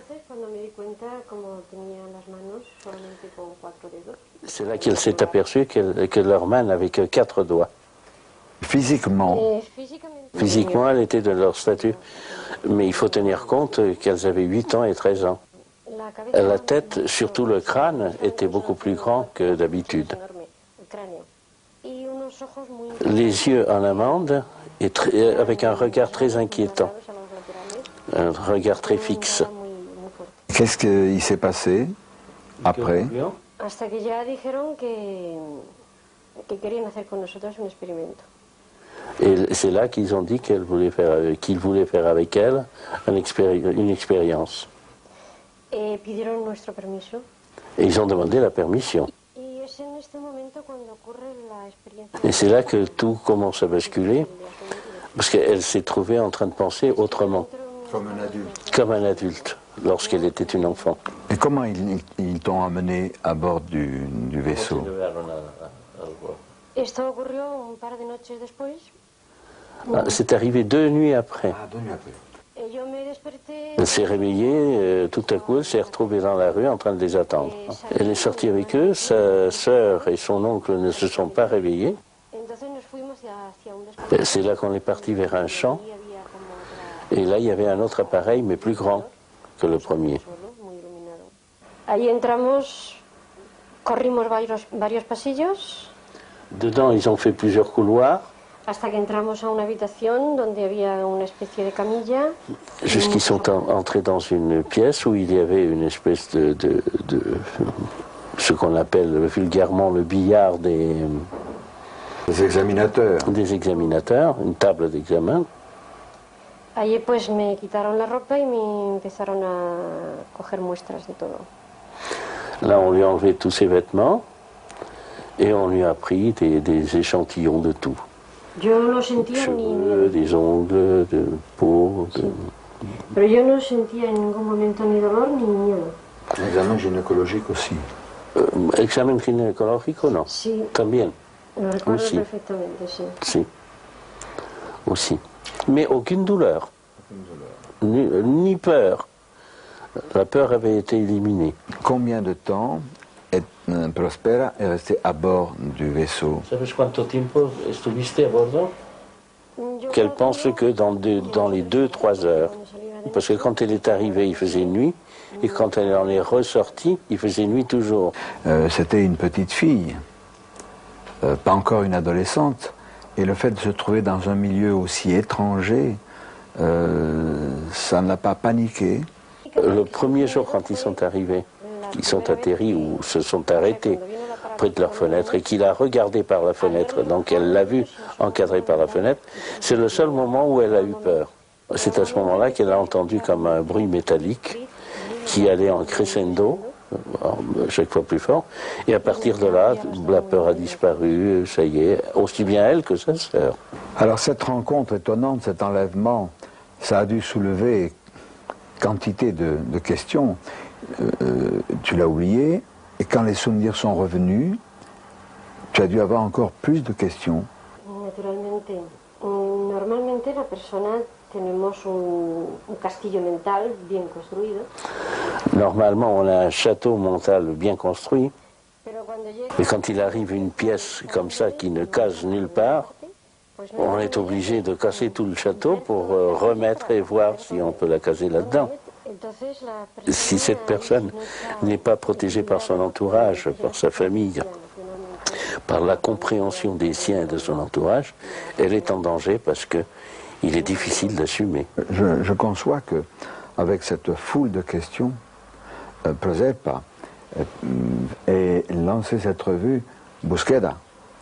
S7: C'est là qu'elle s'est aperçue que leur main n'avait que 4 doigts.
S1: Physiquement,
S7: elle était de leur statut. Mais il faut tenir compte qu'elles avaient 8 ans et 13 ans. La tête, surtout le crâne, était beaucoup plus grand que d'habitude. Les yeux en amande et avec un regard très inquiétant, un regard très fixe.
S1: qu'est-ce qui s'est passé après?
S7: Et c'est là qu'ils ont dit qu'ils voulaient faire avec elle une expérience. Et ils ont demandé la permission. Et c'est là que tout commence à basculer, parce qu'elle s'est trouvée en train de penser autrement.
S1: Comme un adulte.
S7: Comme un adulte, lorsqu'elle était une enfant.
S1: Et comment ils t'ont amené à bord du vaisseau?
S7: C'est arrivé 2 nuits après.
S1: Ah, 2 nuits après.
S7: Elle s'est réveillée, tout à coup, elle s'est retrouvée dans la rue en train de les attendre. Elle est sortie avec eux, sa sœur et son oncle ne se sont pas réveillés. C'est là qu'on est parti vers un champ. Et là, il y avait un autre appareil, mais plus grand que le premier. Dedans, ils ont fait plusieurs couloirs. Jusqu'ils sont entrés dans une pièce où il y avait une espèce de ce qu'on appelle vulgairement le billard des
S1: examinateurs.
S7: Des examinateurs, une table d'examen.
S9: Allí pues me quitaron la ropa y me empezaron a coger muestras de todo.
S7: Là, on lui a enlevé tous ses vêtements et on lui a pris des échantillons de tout.
S9: Yo no sentía
S7: cheveux, des ongles, de peau.
S9: Sí. Pero yo no sentía en ningún momento ni dolor ni miedo.
S1: L'examen gynécologique aussi.
S7: Examen gynécologique, non?
S9: Sí.
S7: También.
S9: Lo recuerdo
S7: aussi.
S9: Perfectamente, sí.
S7: Si. Aussi. Mais aucune douleur. Ni peur. La peur avait été éliminée.
S1: Combien de temps Prospera est resté à bord du vaisseau?
S7: ¿Sabes cuánto tiempo estuviste a bordo? Qu'elle pense que dans les 2-3 heures. Parce que quand elle est arrivée, il faisait nuit. Et quand elle en est ressortie, il faisait nuit toujours.
S1: C'était une petite fille, pas encore une adolescente. Et le fait de se trouver dans un milieu aussi étranger, ça ne l'a pas paniqué.
S7: Le premier jour, quand ils sont arrivés, ils sont atterris ou se sont arrêtés près de leur fenêtre et qu'il a regardé par la fenêtre, donc elle l'a vu encadré par la fenêtre, c'est le seul moment où elle a eu peur. C'est à ce moment-là qu'elle a entendu comme un bruit métallique qui allait en crescendo, chaque fois plus fort, et à partir de là, la peur a disparu, ça y est, aussi bien elle que sa sœur.
S1: Alors cette rencontre étonnante, cet enlèvement, ça a dû soulever quantité de questions. Tu l'as oublié, et quand les souvenirs sont revenus, tu as dû avoir encore plus de questions.
S9: Normalmente la persona tenemos un castillo mental bien construido.
S7: Normalement, on a un château mental bien construit, mais quand il arrive une pièce comme ça qui ne case nulle part, on est obligé de casser tout le château pour remettre et voir si on peut la caser là-dedans. Si cette personne n'est pas protégée par son entourage, par sa famille, par la compréhension des siens et de son entourage, elle est en danger parce qu'il est difficile d'assumer.
S1: Je conçois que avec cette foule de questions, Prospera ait lancé cette revue Búsqueda,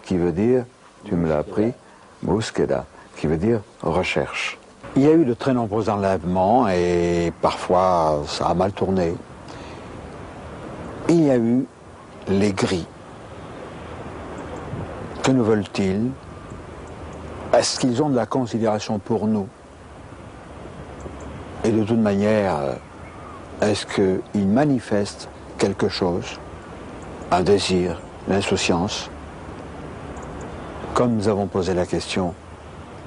S1: qui veut dire, tu me l'as appris, Búsqueda, qui veut dire recherche. Il y a eu de très nombreux enlèvements et parfois ça a mal tourné. Il y a eu les gris. Que nous veulent-ils? Est-ce qu'ils ont de la considération pour nous? Et de toute manière, est-ce qu'il manifeste quelque chose, un désir, l'insouciance? Comme nous avons posé la question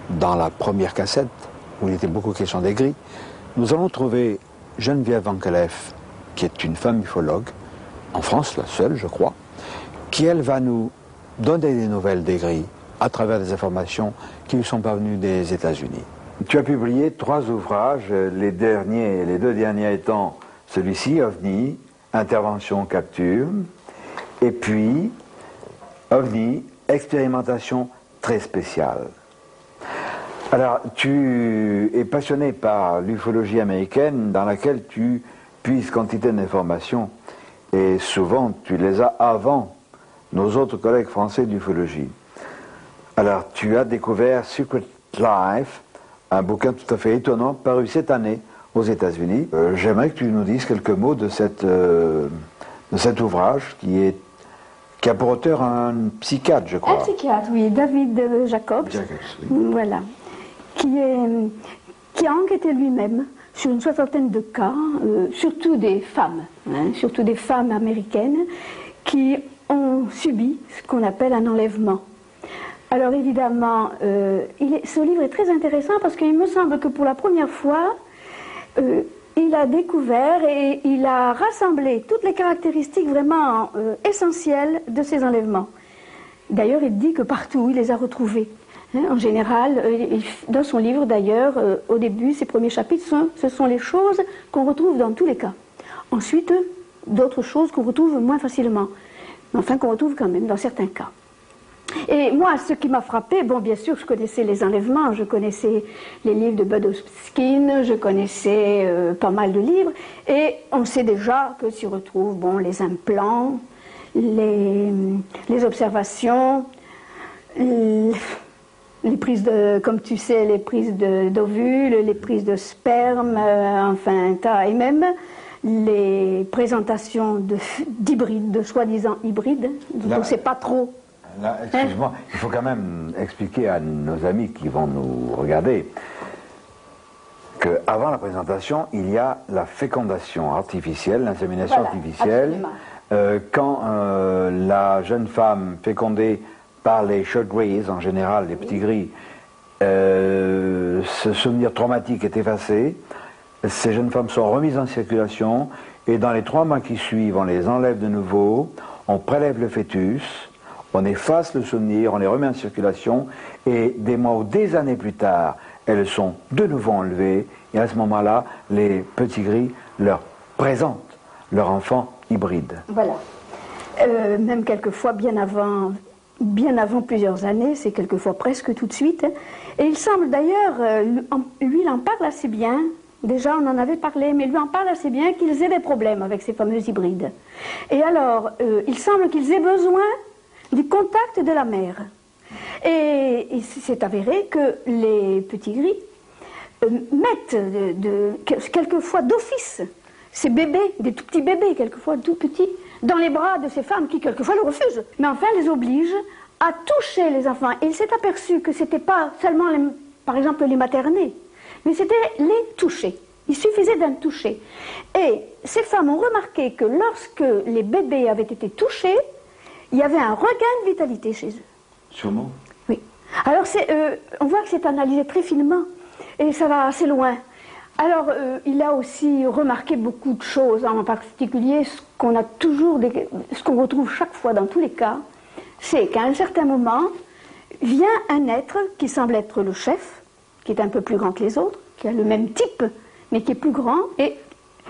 S1: dans la première cassette, où il était beaucoup question des gris, nous allons trouver Geneviève Van Clef, qui est une femme ufologue, en France, la seule, je crois, qui, elle, va nous donner des nouvelles des gris à travers des informations qui lui sont parvenues des États-Unis. Tu as publié 3 ouvrages, les deux derniers étant celui-ci, OVNI, Intervention, Capture, et puis OVNI, Expérimentation très spéciale. Alors, tu es passionné par l'ufologie américaine dans laquelle tu puises quantité d'informations et souvent tu les as avant nos autres collègues français d'ufologie. Alors, tu as découvert Secret Life, un bouquin tout à fait étonnant, paru cette année aux États-Unis. J'aimerais que tu nous dises quelques mots de cet ouvrage qui a pour auteur un psychiatre, je crois.
S10: Un psychiatre, oui, David Jacobs. Oui. Voilà. Qui a enquêté lui-même sur une 60aine de cas, surtout des femmes, surtout des femmes américaines, qui ont subi ce qu'on appelle un enlèvement. Alors évidemment, ce livre est très intéressant parce qu'il me semble que pour la première fois, il a découvert et il a rassemblé toutes les caractéristiques vraiment essentielles de ces enlèvements. D'ailleurs, il dit que partout, il les a retrouvés. En général, dans son livre d'ailleurs, au début, ses premiers chapitres, ce sont les choses qu'on retrouve dans tous les cas. Ensuite, d'autres choses qu'on retrouve moins facilement, mais enfin qu'on retrouve quand même dans certains cas. Et moi, ce qui m'a frappé, bon, bien sûr, je connaissais les enlèvements, je connaissais les livres de Bud Hopkins, je connaissais pas mal de livres, et on sait déjà que s'y retrouvent, bon, les implants, les observations, les prises de, comme tu sais, les prises d'ovules, les prises de sperme, enfin, et même les présentations d'hybrides, de soi-disant hybrides, dont on ne sait pas trop.
S1: Là, excuse-moi, il faut quand même expliquer à nos amis qui vont nous regarder qu'avant la présentation, il y a la fécondation artificielle, l'insémination artificielle. Quand la jeune femme fécondée par les short greys, en général les petits gris, ce souvenir traumatique est effacé, ces jeunes femmes sont remises en circulation et dans les 3 mois qui suivent, on les enlève de nouveau, on prélève le fœtus, on efface le souvenir, on les remet en circulation et des mois ou des années plus tard, elles sont de nouveau enlevées et à ce moment-là, les petits gris leur présentent leur enfant hybride.
S10: Voilà. Même quelquefois bien avant plusieurs années, c'est quelquefois presque tout de suite. Et il semble d'ailleurs, lui il en parle assez bien, déjà on en avait parlé, mais lui en parle assez bien qu'ils aient des problèmes avec ces fameux hybrides. Et alors, il semble qu'ils aient besoin du contact de la mère. Et il s'est avéré que les petits gris mettent quelquefois d'office ces bébés, des tout petits bébés, quelquefois tout petits, dans les bras de ces femmes qui quelquefois le refusent. Mais enfin, les obligent à toucher les enfants. Et il s'est aperçu que ce n'était pas seulement, par exemple, les materner, mais c'était les toucher. Il suffisait d'un toucher. Et ces femmes ont remarqué que lorsque les bébés avaient été touchés, il y avait un regain de vitalité chez eux.
S1: Sûrement.
S10: Oui. Alors, on voit que c'est analysé très finement, et ça va assez loin. Alors, il a aussi remarqué beaucoup de choses, en particulier ce qu'on retrouve chaque fois dans tous les cas, c'est qu'à un certain moment, vient un être qui semble être le chef, qui est un peu plus grand que les autres, qui a le même type, mais qui est plus grand, et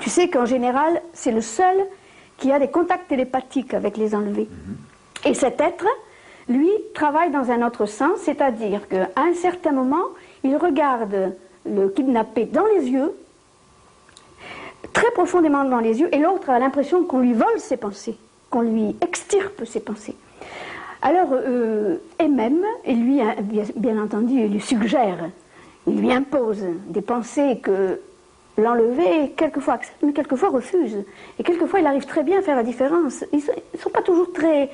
S10: tu sais qu'en général, c'est le seul qui a des contacts télépathiques avec les enlevés. Et cet être, lui, travaille dans un autre sens, c'est-à-dire qu'à un certain moment, il regarde le kidnappé dans les yeux, très profondément dans les yeux, et l'autre a l'impression qu'on lui vole ses pensées, qu'on lui extirpe ses pensées. Alors, et même, et lui, bien entendu, il lui suggère, il lui impose des pensées que l'enlevé, quelquefois accepte, mais quelquefois refuse. Et quelquefois, il arrive très bien à faire la différence. Ils ne sont pas toujours très...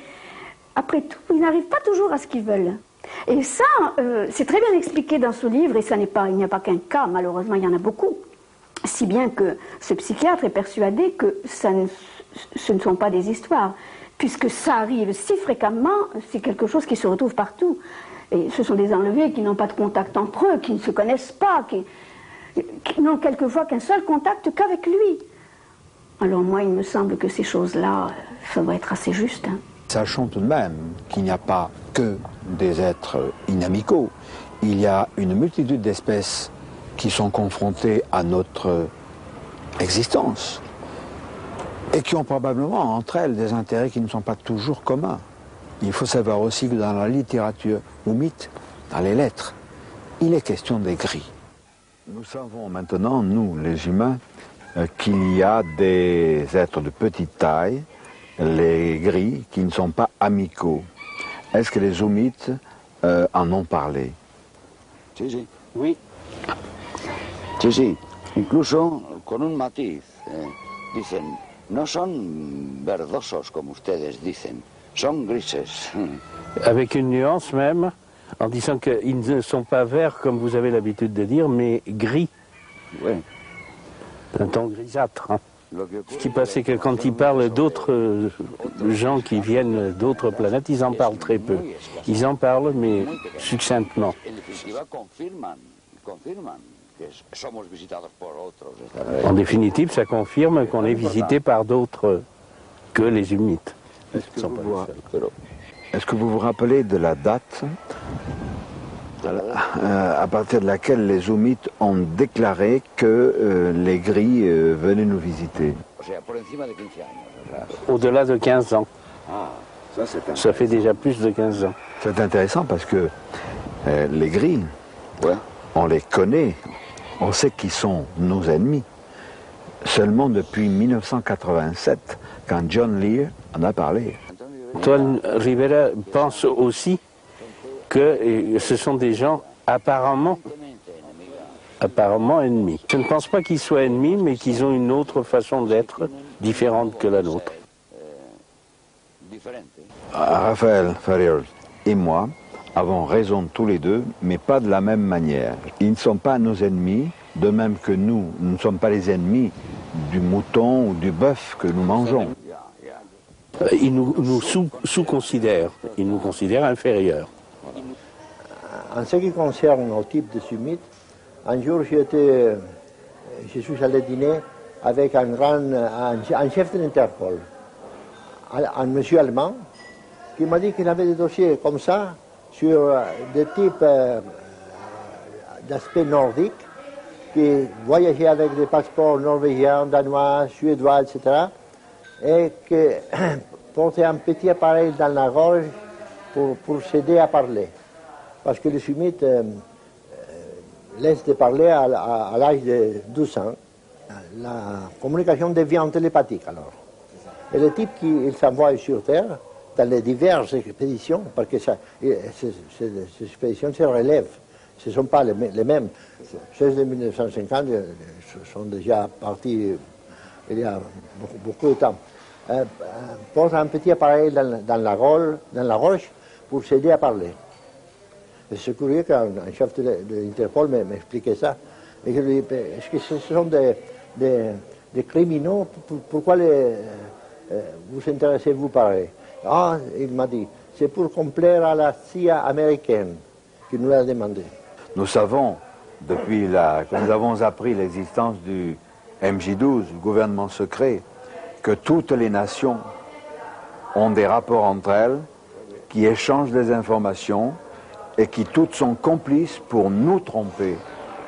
S10: Après tout, ils n'arrivent pas toujours à ce qu'ils veulent. Et ça, c'est très bien expliqué dans ce livre, et il n'y a pas qu'un cas, malheureusement, il y en a beaucoup. Si bien que ce psychiatre est persuadé que ce ne sont pas des histoires, puisque ça arrive si fréquemment, c'est quelque chose qui se retrouve partout. Et ce sont des enlevés qui n'ont pas de contact entre eux, qui ne se connaissent pas, qui n'ont quelquefois qu'un seul contact qu'avec lui. Alors moi, il me semble que ces choses-là, ça doit être assez juste. Hein.
S1: Sachons tout de même qu'il n'y a pas que des êtres inamicaux. Il y a une multitude d'espèces qui sont confrontées à notre existence et qui ont probablement entre elles des intérêts qui ne sont pas toujours communs. Il faut savoir aussi que dans la littérature oumite, dans les lettres, il est question des gris. Nous savons maintenant, nous les humains, qu'il y a des êtres de petite taille, les gris, qui ne sont pas amicaux. Est-ce que les oumites en ont parlé?
S8: Sí. Oui. Sí. Incluso con un matiz. Dicen, no son verdosos como ustedes dicen, son grises.
S7: Avec une nuance même, en disant qu'ils ne sont pas verts comme vous avez l'habitude de dire, mais gris.
S8: Oui.
S7: Un ton grisâtre. Hein. Ce qui passe, c'est que quand ils parlent d'autres gens qui viennent d'autres planètes, ils en parlent très peu. Ils en parlent, mais succinctement. En définitive, ça confirme qu'on est visité par d'autres que les humites.
S1: Est-ce que vous vous rappelez de la date à partir de laquelle les oumites ont déclaré que les gris venaient nous visiter?
S7: Au-delà de 15 ans. Ça fait déjà plus de 15 ans.
S1: C'est intéressant parce que les gris, on les connaît, on sait qu'ils sont nos ennemis. Seulement depuis 1987, quand John Lear en a parlé.
S7: Antoine Rivera pense aussi que ce sont des gens apparemment ennemis. Je ne pense pas qu'ils soient ennemis, mais qu'ils ont une autre façon d'être, différente que la nôtre.
S1: Raphaël Ferriol et moi avons raison tous les deux, mais pas de la même manière. Ils ne sont pas nos ennemis, de même que nous ne sommes pas les ennemis du mouton ou du bœuf que nous mangeons.
S7: Ils nous sous-considèrent, ils nous considèrent inférieurs.
S5: En ce qui concerne nos types de summit, un jour je suis allé dîner avec un chef de l'Interpol, un monsieur allemand, qui m'a dit qu'il avait des dossiers comme ça, sur des types d'aspect nordique, qui voyageaient avec des passeports norvégiens, danois, suédois, etc., et qui portaient un petit appareil dans la gorge pour s'aider à parler. Parce que les sumites laissent de parler à l'âge de 12 ans. La communication devient télépathique alors. Et les types qui s'envoient sur Terre, dans les diverses expéditions, parce que ces expéditions se relèvent, ce ne sont pas les mêmes. Ceux de 1950 sont déjà partis il y a beaucoup de temps. Portent un petit appareil dans la roche pour s'aider à parler. C'est curieux qu'un chef de l'Interpol m'expliquait ça. Et je lui dis, est-ce que ce sont des criminels? Pourquoi vous intéressez-vous par eux? Ah, il m'a dit, c'est pour complaire à la CIA américaine qui nous l'a demandé.
S1: Nous savons, depuis que nous avons appris l'existence du MJ12, le gouvernement secret, que toutes les nations ont des rapports entre elles, qui échangent des informations, et qui toutes sont complices pour nous tromper,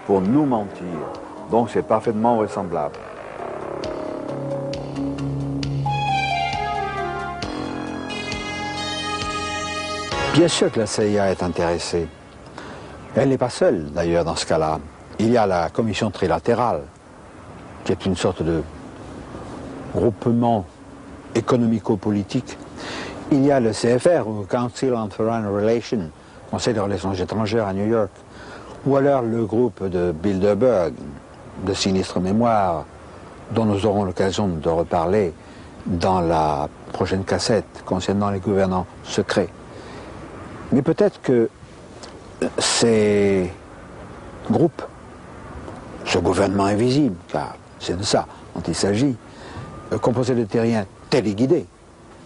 S1: pour nous mentir. Donc c'est parfaitement vraisemblable. Bien sûr que la CIA est intéressée. Elle n'est pas seule, d'ailleurs, dans ce cas-là. Il y a la commission trilatérale, qui est une sorte de groupement économico-politique. Il y a le CFR, ou Council on Foreign Relations, Conseil des relations étrangères à New York, ou alors le groupe de Bilderberg, de sinistre mémoire, dont nous aurons l'occasion de reparler dans la prochaine cassette concernant les gouvernants secrets. Mais peut-être que ces groupes ce gouvernement invisible, car c'est de ça dont il s'agit, composé de terriens téléguidés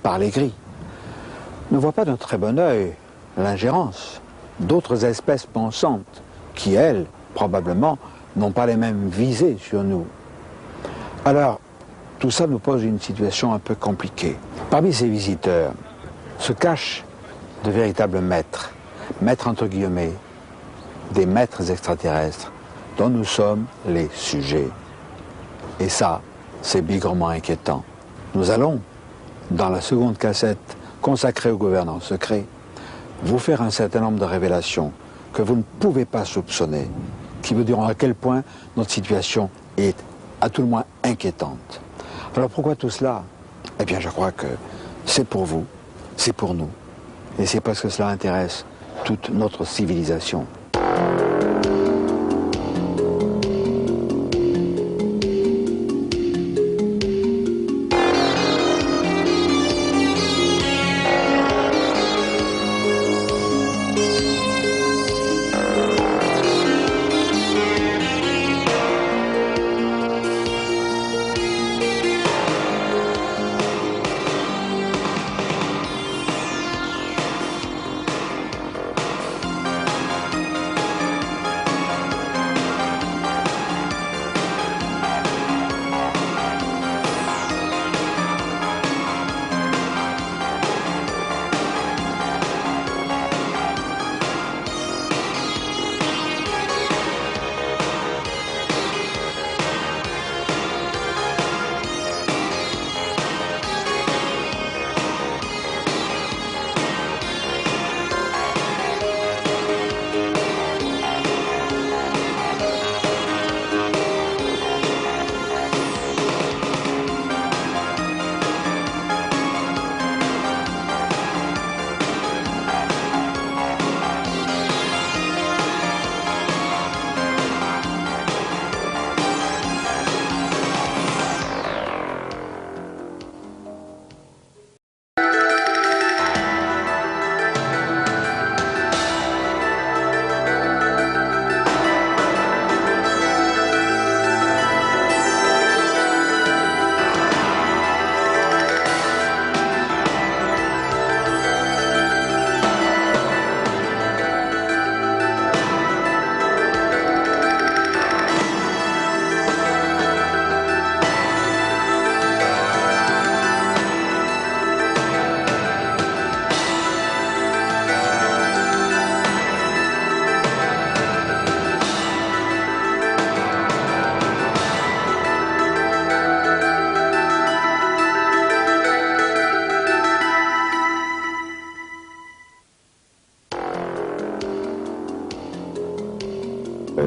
S1: par les gris, ne voit pas d'un très bon œil l'ingérence d'autres espèces pensantes qui, elles, probablement, n'ont pas les mêmes visées sur nous. Alors, tout ça nous pose une situation un peu compliquée. Parmi ces visiteurs se cachent de véritables maîtres, maîtres entre guillemets, des maîtres extraterrestres dont nous sommes les sujets. Et ça, c'est bigrement inquiétant. Nous allons, dans la seconde cassette consacrée au gouvernement secret, vous faire un certain nombre de révélations que vous ne pouvez pas soupçonner, qui vous diront à quel point notre situation est à tout le moins inquiétante. Alors pourquoi tout cela? Eh bien je crois que c'est pour vous, c'est pour nous, et c'est parce que cela intéresse toute notre civilisation.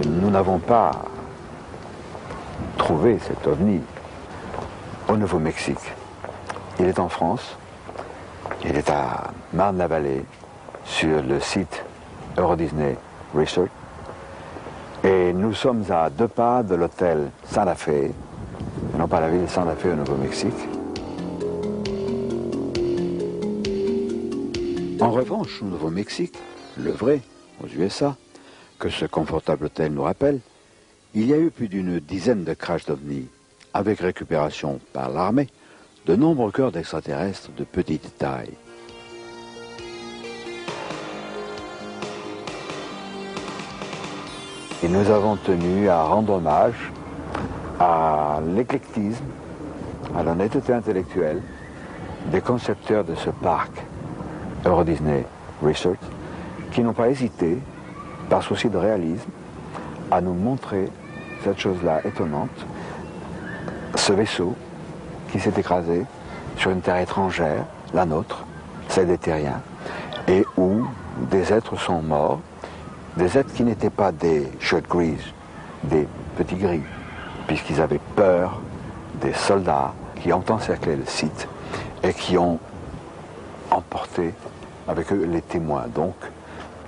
S1: Nous n'avons pas trouvé cet ovni au Nouveau-Mexique. Il est en France, il est à Marne-la-Vallée, sur le site Euro Disney Resort. Et nous sommes à 2 pas de l'hôtel Santa Fe, non pas la ville Santa Fe au Nouveau-Mexique. En revanche, au Nouveau-Mexique, le vrai, aux USA, que ce confortable hôtel nous rappelle, il y a eu plus d'une dizaine de crashs d'ovnis, avec récupération par l'armée de nombreux corps d'extraterrestres de petite taille. Et nous avons tenu à rendre hommage à l'éclectisme, à l'honnêteté intellectuelle des concepteurs de ce parc Euro Disney Resort, qui n'ont pas hésité, par souci de réalisme, à nous montrer cette chose-là étonnante, ce vaisseau qui s'est écrasé sur une terre étrangère, la nôtre, celle des terriens, et où des êtres sont morts, des êtres qui n'étaient pas des shirt grease, des petits gris, puisqu'ils avaient peur des soldats qui ont encerclé le site et qui ont emporté avec eux les témoins. Donc,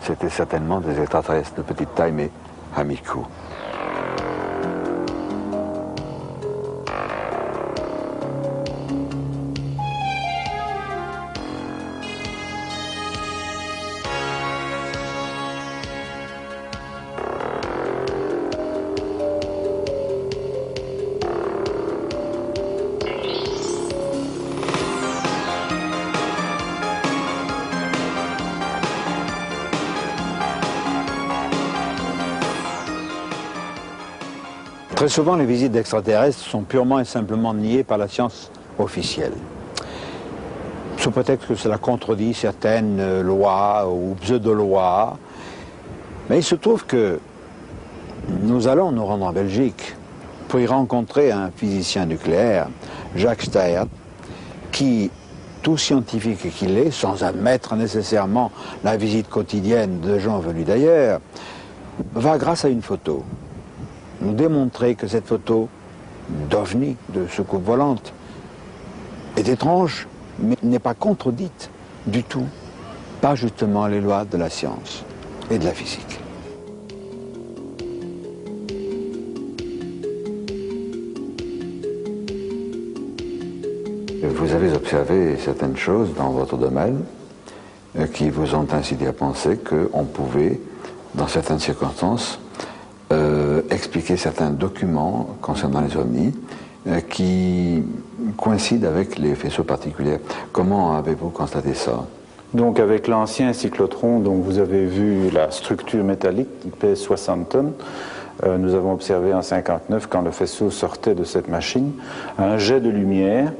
S1: c'était certainement des extraterrestres de petite taille, mais amicaux. Très souvent, les visites d'extraterrestres sont purement et simplement niées par la science officielle. Sous prétexte que cela contredit certaines lois ou pseudo-lois. Mais il se trouve que nous allons nous rendre en Belgique pour y rencontrer un physicien nucléaire, Jacques Steyert, qui, tout scientifique qu'il est, sans admettre nécessairement la visite quotidienne de gens venus d'ailleurs, va, grâce à une photo, nous démontrer que cette photo d'OVNI, de soucoupe volante, est étrange, mais n'est pas contredite du tout par justement les lois de la science et de la physique. Vous avez observé certaines choses dans votre domaine qui vous ont incité à penser qu'on pouvait, dans certaines circonstances, expliquer certains documents concernant les ovnis qui coïncident avec les faisceaux particuliers. Comment avez-vous constaté ça?
S2: Donc avec l'ancien cyclotron, donc vous avez vu la structure métallique qui pèse 60 tonnes. Nous avons observé en 59, quand le faisceau sortait de cette machine, un jet de lumière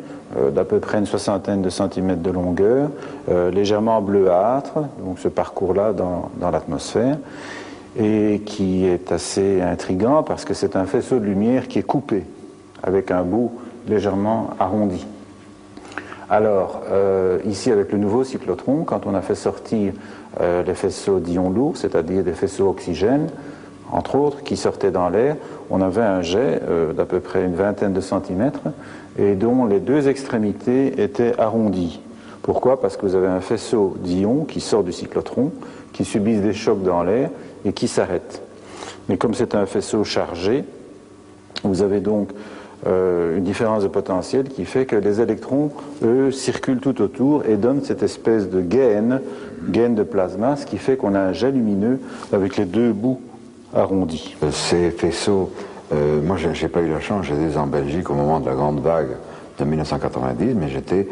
S2: d'à peu près une soixantaine de centimètres de longueur, légèrement bleuâtre, donc ce parcours-là dans l'atmosphère, et qui est assez intriguant parce que c'est un faisceau de lumière qui est coupé, avec un bout légèrement arrondi. Alors, ici avec le nouveau cyclotron, quand on a fait sortir les faisceaux d'ions lourds, c'est-à-dire des faisceaux oxygène, entre autres, qui sortaient dans l'air, on avait un jet d'à peu près une vingtaine de centimètres et dont les deux extrémités étaient arrondies. Pourquoi? Parce que vous avez un faisceau d'ions qui sort du cyclotron, qui subissent des chocs dans l'air et qui s'arrêtent. Mais comme c'est un faisceau chargé, vous avez donc une différence de potentiel qui fait que les électrons, eux, circulent tout autour et donnent cette espèce de gaine de plasma, ce qui fait qu'on a un jet lumineux avec les deux bouts arrondis.
S1: Ces faisceaux, moi j'ai pas eu la chance, j'étais en Belgique au moment de la grande vague de 1990, mais j'étais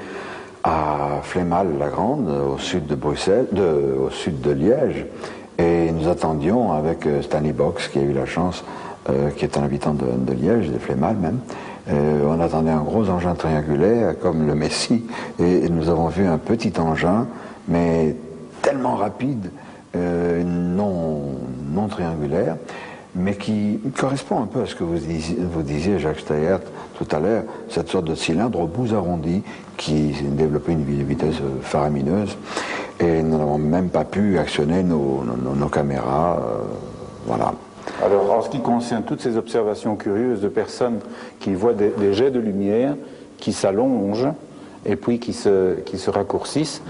S1: à Flémal-la-Grande, au sud de Bruxelles, au sud de Liège, et nous attendions avec Stanley Box, qui a eu la chance, qui est un habitant de Liège, de Flémal même, on attendait un gros engin triangulaire comme le Messie, et nous avons vu un petit engin, mais tellement rapide, non triangulaire, mais qui correspond un peu à ce que vous disiez, Jacques Steyert, tout à l'heure, cette sorte de cylindre aux bouts arrondis qui développait une vitesse faramineuse, et nous n'avons même pas pu actionner nos caméras, voilà.
S2: Alors, en ce qui concerne toutes ces observations curieuses de personnes qui voient des jets de lumière qui s'allongent et puis qui se raccourcissent,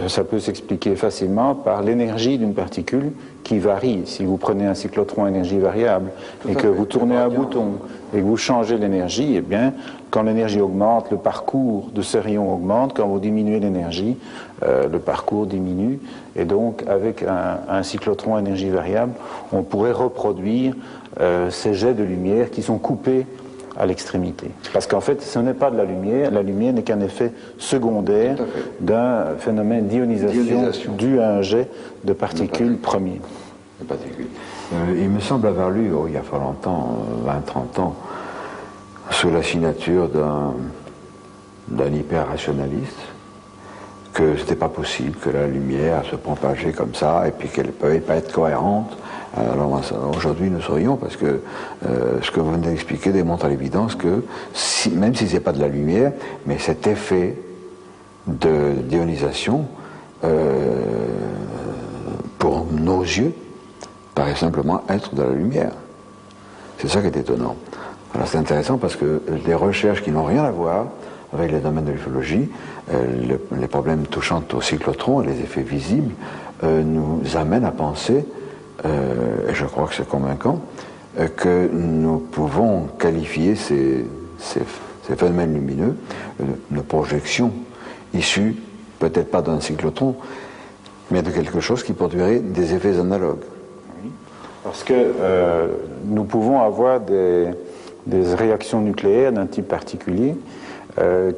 S2: ça peut s'expliquer facilement par l'énergie d'une particule qui varie. Si vous prenez un cyclotron à énergie variable et que vous tournez un bouton et que vous changez l'énergie, eh bien, quand l'énergie augmente, le parcours de ce rayon augmente. Quand vous diminuez l'énergie, le parcours diminue. Et donc, avec un cyclotron à énergie variable, on pourrait reproduire ces jets de lumière qui sont coupés à l'extrémité. Parce qu'en fait, ce n'est pas de la lumière n'est qu'un effet secondaire d'un phénomène d'ionisation dû à un jet de particules premiers.
S1: Il me semble avoir lu, il y a pas longtemps, 20-30 ans, sous la signature d'un hyper-rationaliste, que ce n'était pas possible que la lumière se propageait comme ça, et puis qu'elle ne pouvait pas être cohérente. Alors aujourd'hui nous saurions, parce que ce que vous venez d'expliquer démontre à l'évidence que même si ce n'est pas de la lumière, mais cet effet d'ionisation pour nos yeux paraît simplement être de la lumière. C'est ça qui est étonnant. Alors c'est intéressant parce que des recherches qui n'ont rien à voir avec les domaines de l'ufologie, les problèmes touchant au cyclotron et les effets visibles nous amènent à penser, et je crois que c'est convaincant, que nous pouvons qualifier ces phénomènes lumineux de projections issues peut-être pas d'un cyclotron, mais de quelque chose qui produirait des effets analogues.
S2: Oui, parce que nous pouvons avoir des réactions nucléaires d'un type particulier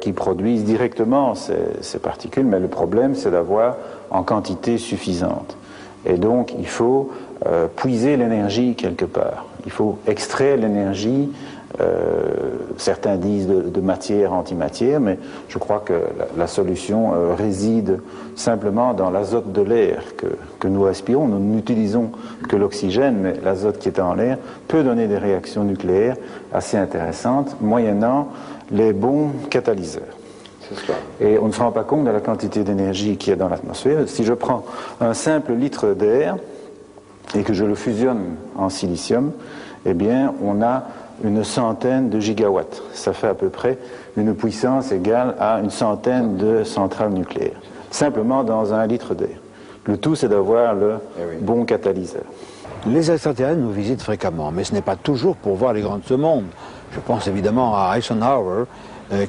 S2: qui produisent directement ces particules, mais le problème c'est d'avoir en quantité suffisante. Et donc il faut puiser l'énergie quelque part. Il faut extraire l'énergie. Certains disent de matière antimatière, mais je crois que la solution réside simplement dans l'azote de l'air que nous respirons. Nous n'utilisons que l'oxygène, mais l'azote qui est en l'air peut donner des réactions nucléaires assez intéressantes, moyennant les bons catalyseurs. Et on ne se rend pas compte de la quantité d'énergie qu'il y a dans l'atmosphère. Si je prends un simple litre d'air et que je le fusionne en silicium, eh bien, on a une centaine de gigawatts. Ça fait à peu près une puissance égale à une centaine de centrales nucléaires, simplement dans un litre d'air. Le tout, c'est d'avoir le bon catalyseur.
S1: Les extraterrestres nous visitent fréquemment, mais ce n'est pas toujours pour voir les grands de ce monde. Je pense évidemment à Eisenhower,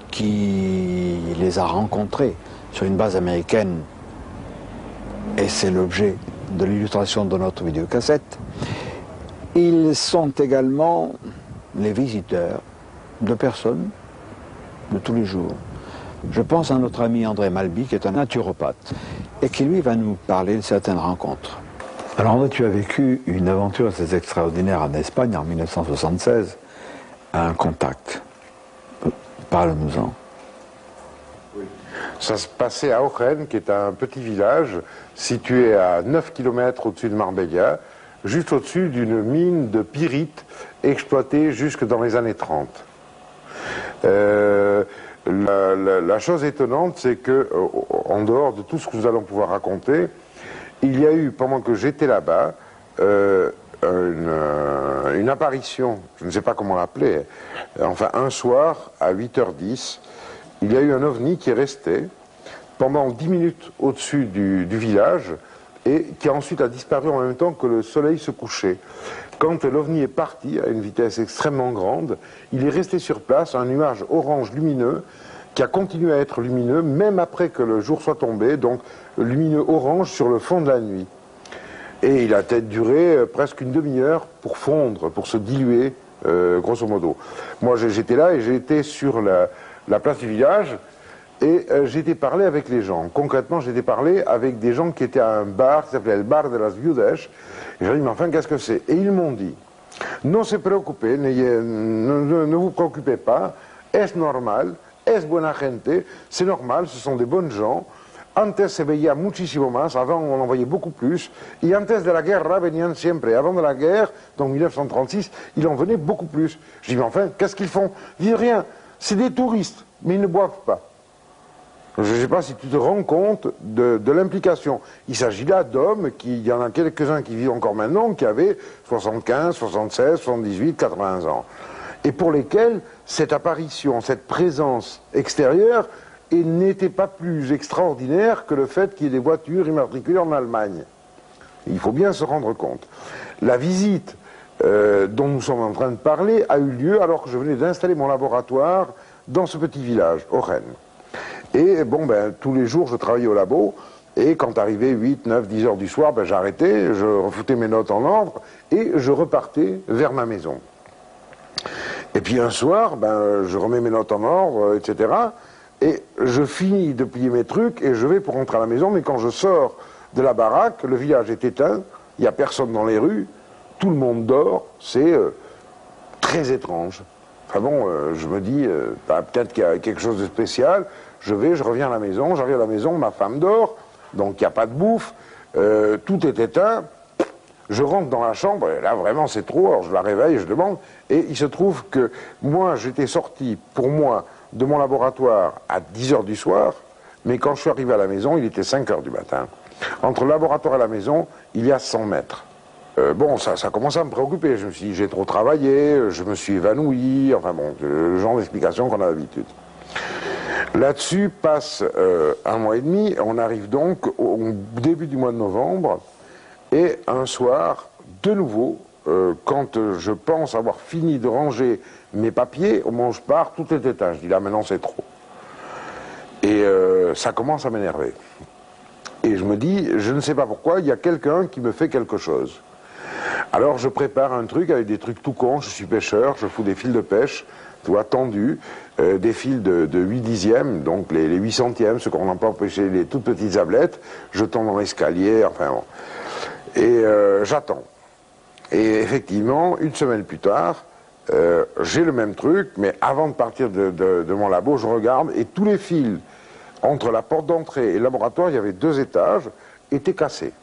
S1: qui les a rencontrés sur une base américaine, et c'est l'objet de l'illustration de notre vidéocassette. Ils sont également les visiteurs de personnes de tous les jours. Je pense à notre ami André Malby, qui est un naturopathe, et qui lui va nous parler de certaines rencontres. Alors André, tu as vécu une aventure assez extraordinaire en Espagne en 1976, à un contact. Parle-nous-en.
S3: Oui. Ça se passait à Ojen, qui est un petit village situé à 9 km au-dessus de Marbella, juste au-dessus d'une mine de pyrite exploitée jusque dans les années 30. La chose étonnante, c'est que, en dehors de tout ce que nous allons pouvoir raconter, il y a eu, pendant que j'étais là-bas, une apparition, je ne sais pas comment l'appeler, enfin un soir, à 8h10, il y a eu un ovni qui est resté pendant 10 minutes au-dessus du village, et qui ensuite a disparu en même temps que le soleil se couchait. Quand l'OVNI est parti à une vitesse extrêmement grande, il est resté sur place, un nuage orange lumineux, qui a continué à être lumineux, même après que le jour soit tombé, donc lumineux orange sur le fond de la nuit. Et il a peut-être duré presque une demi-heure pour fondre, pour se diluer, grosso modo. Moi j'étais là et j'ai été sur la place du village, et j'ai été parler avec les gens. Concrètement, j'ai été parler avec des gens qui étaient à un bar qui s'appelait le Bar de las Viudas. Et j'ai dit, mais enfin, qu'est-ce que c'est? Et ils m'ont dit, no se preocupe, ne vous préoccupez pas, es normal, es buena gente, c'est normal, ce sont des bonnes gens. Antes se veía muchísimo más, avant on en voyait beaucoup plus, et antes de la guerra venían siempre. Avant de la guerre, donc 1936, il en venait beaucoup plus. Je dis, mais enfin, qu'est-ce qu'ils font? Ils disent rien, c'est des touristes, mais ils ne boivent pas. Je ne sais pas si tu te rends compte de l'implication. Il s'agit là d'hommes, il y en a quelques-uns qui vivent encore maintenant, qui avaient 75, 76, 78, 80 ans. Et pour lesquels cette apparition, cette présence extérieure n'était pas plus extraordinaire que le fait qu'il y ait des voitures immatriculées en Allemagne. Il faut bien se rendre compte. La visite dont nous sommes en train de parler a eu lieu alors que je venais d'installer mon laboratoire dans ce petit village, Ojen. Et bon, ben, tous les jours, je travaillais au labo, et quand arrivait 8, 9, 10 heures du soir, ben, j'arrêtais, je refoutais mes notes en ordre, et je repartais vers ma maison. Et puis un soir, ben, je remets mes notes en ordre, etc., et je finis de plier mes trucs, et je vais pour rentrer à la maison, mais quand je sors de la baraque, le village est éteint, il n'y a personne dans les rues, tout le monde dort, c'est très étrange. Enfin bon, je me dis, peut-être qu'il y a quelque chose de spécial. Je reviens à la maison, j'arrive à la maison, ma femme dort, donc il n'y a pas de bouffe, tout est éteint. Je rentre dans la chambre, et là vraiment c'est trop, alors je la réveille, je demande, et il se trouve que moi j'étais sorti, pour moi, de mon laboratoire à 10 heures du soir, mais quand je suis arrivé à la maison, il était 5 heures du matin. Entre le laboratoire et la maison, il y a 100 mètres. Bon, ça commence à me préoccuper, je me suis dit, j'ai trop travaillé, je me suis évanoui, enfin bon, le genre d'explication qu'on a d'habitude. Là-dessus passe un mois et demi, on arrive donc au début du mois de novembre, et un soir, de nouveau, quand je pense avoir fini de ranger mes papiers, au moment où je pars, tout est éteint. Je dis là maintenant c'est trop. Et ça commence à m'énerver. Et je me dis, je ne sais pas pourquoi, il y a quelqu'un qui me fait quelque chose. Alors je prépare un truc avec des trucs tout cons, je suis pêcheur, je fous des fils de pêche, tu vois, tendus, des fils de 8 dixièmes, donc les 8 centièmes, ce qu'on emploie pour pêcher les toutes petites ablettes, je tombe dans l'escalier, enfin bon. Et j'attends. Et effectivement, une semaine plus tard, j'ai le même truc, mais avant de partir de mon labo, je regarde, et tous les fils entre la porte d'entrée et le laboratoire, il y avait 2 étages, étaient cassés.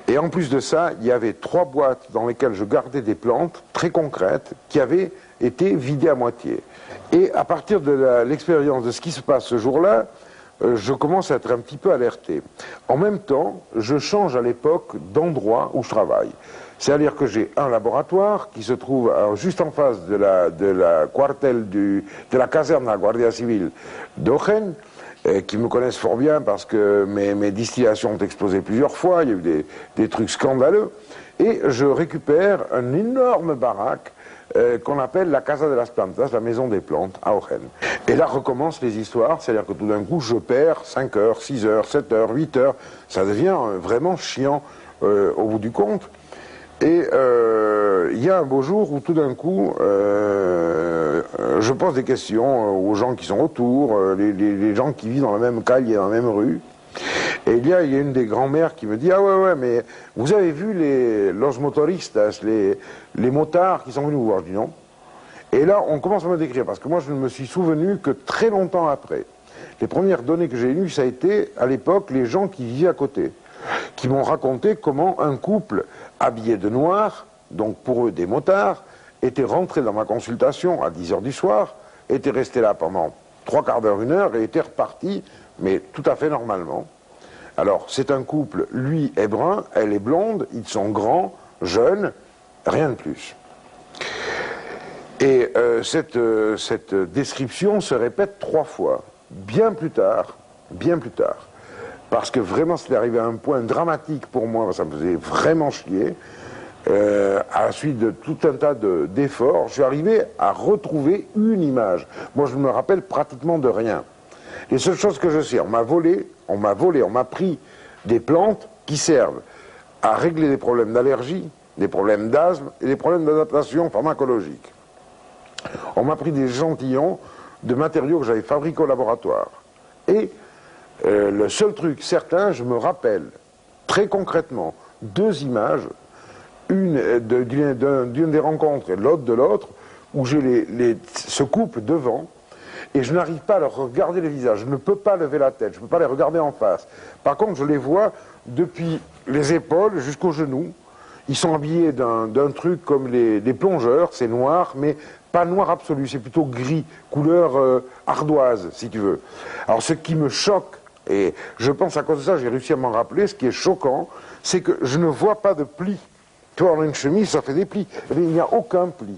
S3: Et en plus de ça, il y avait 3 boîtes dans lesquelles je gardais des plantes très concrètes qui avaient été vidées à moitié. Et à partir de l'expérience de ce qui se passe ce jour-là, je commence à être un petit peu alerté. En même temps, je change à l'époque d'endroit où je travaille. C'est-à-dire que j'ai un laboratoire qui se trouve juste en face de la caserne de la Guardia Civile d'Ogen, qui me connaissent fort bien parce que mes distillations ont explosé plusieurs fois, il y a eu des trucs scandaleux, et je récupère un énorme baraque qu'on appelle la Casa de las Plantas, la maison des plantes, à Ogen. Et là recommencent les histoires, c'est-à-dire que tout d'un coup je perds 5 heures, 6 heures, 7 heures, 8 heures, ça devient vraiment chiant au bout du compte. Et il y a un beau jour où tout d'un coup, je pose des questions aux gens qui sont autour, les gens qui vivent dans la même calle et dans la même rue. Et il y a une des grands-mères qui me dit « Ah ouais, mais vous avez vu los motoristas, les motards qui sont venus vous voir ?» Je dis « Non ». Et là, on commence à me décrire, parce que moi, je ne me suis souvenu que très longtemps après. Les premières données que j'ai eues, ça a été, à l'époque, les gens qui vivaient à côté, qui m'ont raconté comment un couple habillé de noir, donc pour eux des motards, était rentré dans ma consultation à 10 h du soir, était resté là pendant 3/4 d'heure, 1 heure, et était reparti, mais tout à fait normalement. Alors, c'est un couple, lui est brun, elle est blonde, ils sont grands, jeunes, rien de plus. Et cette description se répète 3 fois, bien plus tard, parce que vraiment c'est arrivé à un point dramatique pour moi, ça me faisait vraiment chier, à la suite de tout un tas d'efforts, je suis arrivé à retrouver une image. Moi je ne me rappelle pratiquement de rien. Les seules choses que je sais, on m'a pris des plantes qui servent à régler des problèmes d'allergie, des problèmes d'asthme et des problèmes d'adaptation pharmacologique. On m'a pris des échantillons de matériaux que j'avais fabriqués au laboratoire. Et le seul truc certain, je me rappelle très concrètement 2 images, une d'une des rencontres et l'autre de l'autre, où j'ai ce couple devant, et je n'arrive pas à leur regarder les visages, je ne peux pas lever la tête, je ne peux pas les regarder en face. Par contre, je les vois depuis les épaules jusqu'aux genoux. Ils sont habillés d'un truc comme les plongeurs, c'est noir, mais pas noir absolu, c'est plutôt gris, couleur ardoise, si tu veux. Alors ce qui me choque, et je pense à cause de ça, j'ai réussi à m'en rappeler, ce qui est choquant, c'est que je ne vois pas de plis. Tu vois, on a une chemise, ça fait des plis. Mais il n'y a aucun pli.